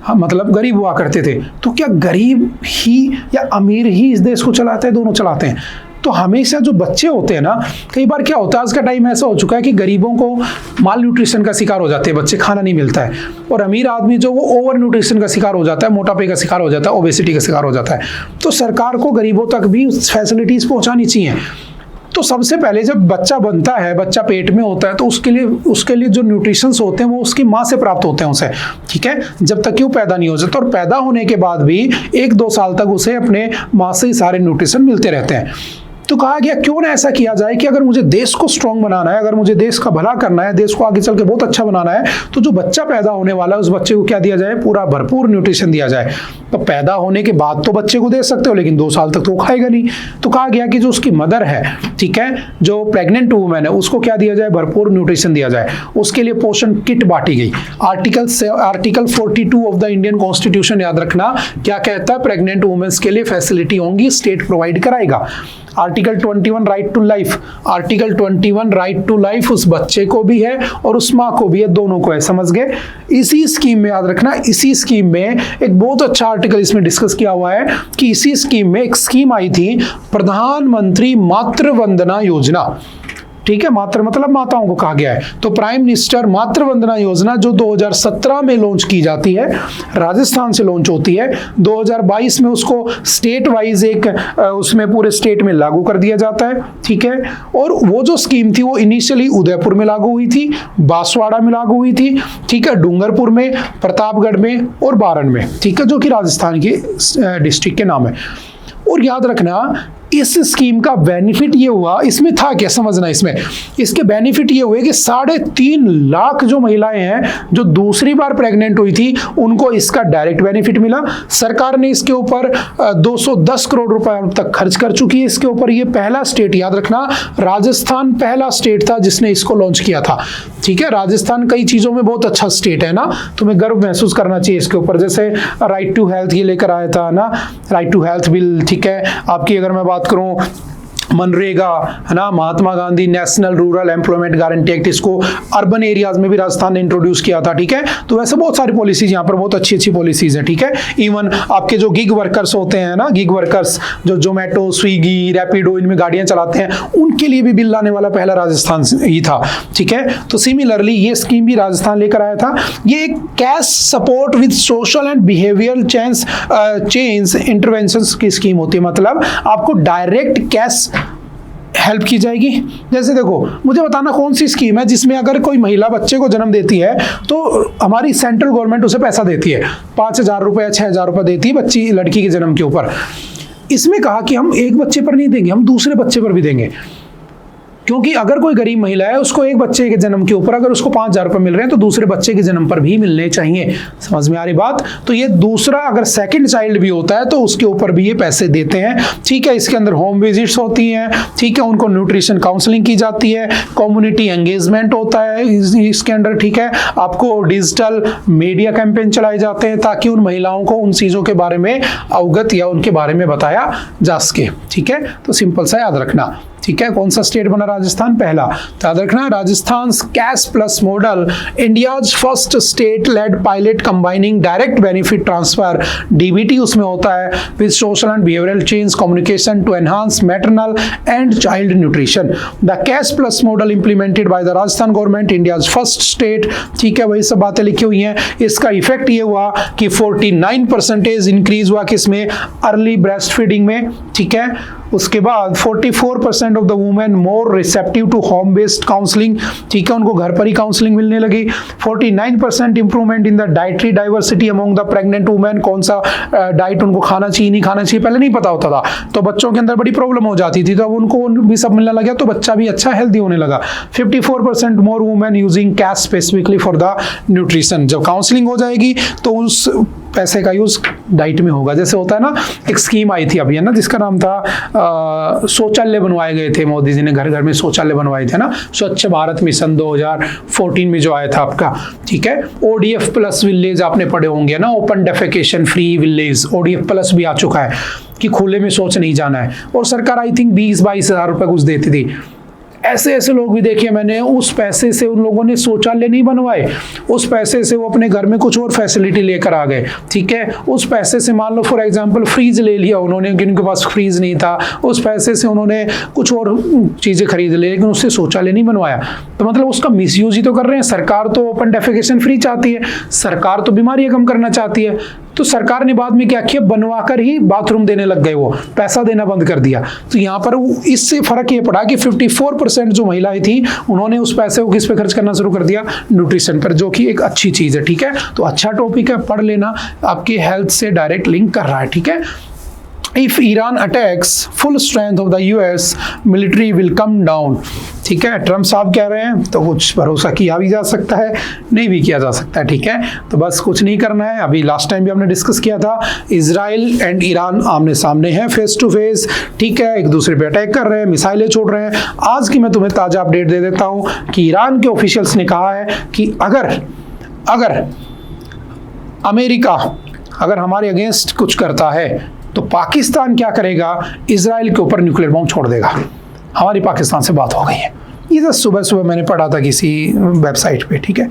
हाँ, मतलब गरीब हुआ करते थे। तो क्या गरीब ही या अमीर ही इस देश को चलाते हैं? दोनों चलाते हैं। तो हमेशा जो बच्चे होते हैं ना, कई बार क्या होता है, आज का टाइम ऐसा हो चुका है कि गरीबों को माल न्यूट्रिशन का शिकार हो जाते हैं बच्चे, खाना नहीं मिलता है, और अमीर आदमी जो वो ओवर न्यूट्रिशन का शिकार हो जाता है, मोटापे का शिकार हो जाता है, ओबेसिटी का शिकार हो जाता है। तो सरकार को गरीबों तक भी फैसिलिटीज पहुंचानी चाहिए। तो सबसे पहले जब बच्चा बनता है, बच्चा पेट में होता है, तो उसके लिए जो न्यूट्रिशंस होते हैं वो उसकी माँ से प्राप्त होते हैं उसे। ठीक है, जब तक कि वो पैदा नहीं हो जाता, और पैदा होने के बाद भी 1-2 साल तक उसे अपने माँ से ही सारे न्यूट्रिशन मिलते रहते हैं। तो कहा गया क्यों ना ऐसा किया जाए कि अगर मुझे देश को स्ट्रांग बनाना है, अगर मुझे देश का भला करना है, देश को आगे चल के बहुत अच्छा बनाना है, तो जो बच्चा पैदा होने वाला है उस बच्चे को क्या दिया जाए? पूरा भरपूर न्यूट्रिशन दिया जाए। तो पैदा होने के बाद तो बच्चे को दे सकते हो, लेकिन 2 साल तक तो वो खाएगा नहीं। तो कहा गया कि जो उसकी मदर है, ठीक है, जो प्रेग्नेंट वुमेन है, उसको क्या दिया जाए? भरपूर न्यूट्रिशन दिया जाए। उसके लिए पोषण किट बांटी गई। Article 42 of the Indian constitution याद रखना, क्या कहता है? प्रेग्नेंट वुमेन्स के लिए फैसिलिटी होंगी, स्टेट प्रोवाइड कराएगा। Article 21 right to life, article 21 right to life उस बच्चे को भी है और उस माँ को भी है, दोनों को है। समझ गए? इसी स्कीम में याद रखना, इसी स्कीम में एक बहुत अच्छा आर्टिकल इसमें डिस्कस किया हुआ है कि इसी स्कीम में एक स्कीम आई थी, प्रधानमंत्री मातृ वंदना योजना। ठीक है, मातृ मतलब माताओं को कहा गया है। तो प्राइम मिनिस्टर मातृ वंदना योजना जो 2017 में लॉन्च की जाती है, राजस्थान से लॉन्च होती है, 2022 में उसको स्टेट वाइज एक उसमें पूरे स्टेट में लागू कर दिया जाता है। ठीक है, और वो जो स्कीम थी वो इनिशियली उदयपुर में लागू हुई थी, बांसवाड़ा में लागू हुई थी, ठीक है, डूंगरपुर में, प्रतापगढ़ में और बारन में, ठीक है, जो कि राजस्थान के डिस्ट्रिक्ट के नाम है। और याद रखना इस स्कीम का बेनिफिट ये हुआ, इसमें था क्या समझना, इसके बेनिफिट ये हुए कि 3.5 लाख जो महिलाएं हैं जो दूसरी बार प्रेग्नेंट हुई थी, उनको इसका डायरेक्ट बेनिफिट मिला। सरकार ने इसके ऊपर 210 करोड़ रुपए तक खर्च कर चुकी है इसके ऊपर। ये पहला स्टेट, याद रखना, राजस्थान पहला स्टेट था जिसने इसको लॉन्च किया था। ठीक है, राजस्थान कई चीजों में बहुत अच्छा स्टेट है ना, तुम्हें गर्व महसूस करना चाहिए इसके ऊपर। जैसे राइट टू हेल्थ ये लेकर आया था ना, राइट टू हेल्थ बिल। ठीक है, आपकी अगर मैं बात करूं मनरेगा, है ना, Mahatma Gandhi national rural employment guarantee act, इसको अर्बन एरियाज में भी राजस्थान ने इंट्रोड्यूस किया था। ठीक है, तो वैसे बहुत सारी पॉलिसीज यहाँ पर, बहुत अच्छी अच्छी पॉलिसीज है। ठीक है, इवन आपके जो गिग वर्कर्स होते हैं ना, गिग वर्कर्स जो जोमेटो, स्विगी, रैपिडो इनमें गाड़ियां चलाते हैं, उनके लिए भी बिल लाने वाला पहला राजस्थान ही था। ठीक है, तो सिमिलरली ये स्कीम भी राजस्थान लेकर आया था। ये एक cash support with social and behavioural change intervention की स्कीम होती है। मतलब आपको डायरेक्ट कैश हेल्प की जाएगी। जैसे देखो, मुझे बताना कौन सी स्कीम है जिसमें अगर कोई महिला बच्चे को जन्म देती है तो हमारी सेंट्रल गवर्नमेंट उसे पैसा देती है, 5,000 रुपये, 6,000 रुपये देती है बच्ची, लड़की के जन्म के ऊपर। इसमें कहा कि हम एक बच्चे पर नहीं देंगे, हम दूसरे बच्चे पर भी देंगे, क्योंकि अगर कोई गरीब महिला है उसको एक बच्चे के जन्म के ऊपर अगर उसको 5,000 रुपये मिल रहे हैं तो दूसरे बच्चे के जन्म पर भी मिलने चाहिए। समझ में आ रही बात? तो ये दूसरा अगर सेकंड चाइल्ड भी होता है तो उसके ऊपर भी ये पैसे देते हैं। ठीक है, इसके अंदर होम विजिट्स होती हैं, ठीक है, उनको न्यूट्रिशन काउंसलिंग की जाती है, कम्युनिटी एंगेजमेंट होता है इसके अंदर। ठीक है, आपको डिजिटल मीडिया कैंपेन चलाए जाते हैं ताकि उन महिलाओं को उन चीज़ों के बारे में अवगत या उनके बारे में बताया जा सके। ठीक है, तो सिंपल सा याद रखना। ठीक है, कौन सा स्टेट बना राजस्थान? पहला। तो याद रखना, Rajasthan cash plus model, India's first state led pilot combining direct benefit transfer, DBT उसमें होता है, with social and behavioural change communication to enhance maternal and child nutrition. The cash plus model implemented by the Rajasthan government, India's first state. ठीक है, वही सब बातें लिखी हुई हैं। इसका इफेक्ट ये हुआ कि 49% इंक्रीज हुआ किसमें? अर्ली ब्रेस्ट फीडिंग में। ठीक है, उसके बाद 44% of the women more receptive to home based counselling. ठीक है, उनको घर पर ही काउंसलिंग मिलने लगी। 49% improvement in the dietary diversity among the pregnant women. कौन सा डाइट उनको खाना चाहिए, नहीं खाना चाहिए, पहले नहीं पता होता था, तो बच्चों के अंदर बड़ी प्रॉब्लम हो जाती थी, तो अब उनको भी सब मिलने लगा तो बच्चा भी अच्छा हेल्दी होने लगा। 54% more women using cash specifically for the nutrition. जब काउंसलिंग हो जाएगी तो उस पैसे का यूज़ डाइट में होगा। जैसे होता है ना, एक स्कीम आई थी अभी, है ना, जिसका नाम था शौचालय बनवाए गए थे, मोदी जी ने घर घर में शौचालय बनवाए थे ना, स्वच्छ भारत मिशन 2014 में जो आया था आपका, ठीक है। ODF प्लस विलेज आपने पढ़े होंगे ना, open defecation free village, ODF plus भी आ चुका है कि खुले में शौच नहीं जाना है। और सरकार आई थिंक 20-22 हज़ार रुपये कुछ देती थी। ऐसे ऐसे लोग भी देखे मैंने, उस पैसे से उन लोगों ने शौचालय नहीं बनवाए, उस पैसे से वो अपने घर में कुछ और फैसिलिटी लेकर आ गए, ठीक है। उस पैसे से मान लो फॉर एग्जांपल फ्रीज ले लिया उन्होंने, जिनके पास फ्रीज नहीं था, उस पैसे से उन्होंने कुछ और चीज़ें खरीद ली, लेकिन उससे शौचालय नहीं बनवाया। तो मतलब उसका मिसयूज ही तो कर रहे हैं। सरकार तो ओपन डेफिकेशन फ्री चाहती है, सरकार तो बीमारियां कम करना चाहती है, तो सरकार ने बाद में क्या किया, बनवाकर ही बाथरूम देने लग गए, वो पैसा देना बंद कर दिया। तो यहाँ पर इससे फर्क ये पड़ा कि 54% जो महिलाएं थी उन्होंने उस पैसे को किस पे खर्च करना शुरू कर दिया, न्यूट्रिशन पर, जो कि एक अच्छी चीज़ है, ठीक है। तो अच्छा टॉपिक है, पढ़ लेना, आपके हेल्थ से डायरेक्ट लिंक कर रहा है, ठीक है। If Iran attacks, full strength of the US military will come down, ठीक है। ट्रम्प साहब कह रहे हैं तो कुछ भरोसा किया भी जा सकता है, नहीं भी किया जा सकता है, ठीक है। तो बस कुछ नहीं करना है। अभी लास्ट टाइम भी हमने डिस्कस किया था, इजराइल एंड ईरान आमने सामने हैं, फेस टू फेस, ठीक है, एक दूसरे पे अटैक कर रहे हैं, मिसाइलें छोड़ रहे हैं। आज की मैं तुम्हें ताज़ा अपडेट दे देता हूँ कि ईरान के ऑफिशियल्स ने कहा है कि अगर अमेरिका अगर हमारे अगेंस्ट कुछ करता है तो पाकिस्तान क्या करेगा, इजराइल के ऊपर न्यूक्लियर बॉम्ब छोड़ देगा। हमारी पाकिस्तान से बात हो गई है, ये तो सुबह सुबह मैंने पढ़ा था किसी वेबसाइट पे, ठीक है।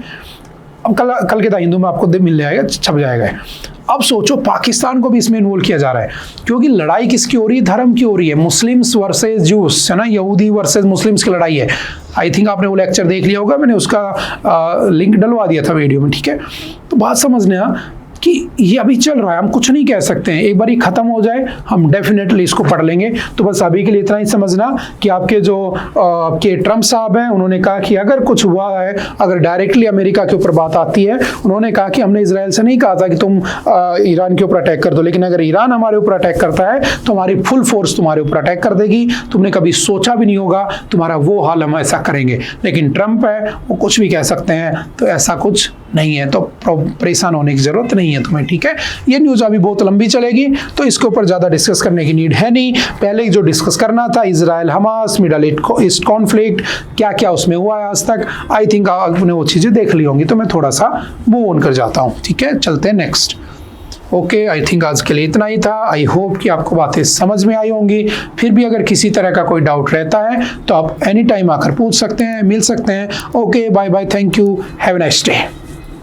अब कल के द हिंदू में आपको मिल जाएगा, छप जाएगा। अब सोचो पाकिस्तान को भी इसमें इन्वॉल्व किया जा रहा है, क्योंकि लड़ाई किसकी हो रही है, धर्म की हो रही है, मुस्लिम्स वर्सेस जूस, है ना, यहूदी वर्सेस मुस्लिम्स की लड़ाई है। आई थिंक आपने वो लेक्चर देख लिया होगा, मैंने उसका लिंक डलवा दिया था वीडियो में, ठीक है। तो बात समझना कि ये अभी चल रहा है, हम कुछ नहीं कह सकते हैं, एक बार ये खत्म हो जाए हम डेफिनेटली इसको पढ़ लेंगे। तो बस अभी के लिए इतना ही समझना कि आपके जो आपके ट्रम्प साहब हैं, उन्होंने कहा कि अगर कुछ हुआ है, अगर डायरेक्टली अमेरिका के ऊपर बात आती है, उन्होंने कहा कि हमने इजराइल से नहीं कहा था कि तुम ईरान के ऊपर अटैक कर दो, लेकिन अगर ईरान हमारे ऊपर अटैक करता है तो हमारी फुल फोर्स तुम्हारे ऊपर अटैक कर देगी, तुमने कभी सोचा भी नहीं होगा तुम्हारा वो हाल हम ऐसा करेंगे। लेकिन ट्रम्प है, वो कुछ भी कह सकते हैं, तो ऐसा कुछ नहीं है, तो परेशान होने की जरूरत नहीं है तुम्हें, ठीक है। ये न्यूज़ अभी बहुत लंबी चलेगी, तो इसके ऊपर ज़्यादा डिस्कस करने की नीड है नहीं। पहले जो डिस्कस करना था, Israel Hamas middle east conflict, क्या क्या उसमें हुआ है आज तक, आई थिंक आपने वो चीज़ें देख ली होंगी, तो मैं थोड़ा सा मूव ऑन कर जाता हूँ, ठीक है। चलते हैं नेक्स्ट। ओके, आई थिंक आज के लिए इतना ही था। आई होप कि आपको बातें समझ में आई होंगी। फिर भी अगर किसी तरह का कोई डाउट रहता है तो आप एनी टाइम आकर पूछ सकते हैं, मिल सकते हैं। Okay, bye bye, thank you, have a nice day.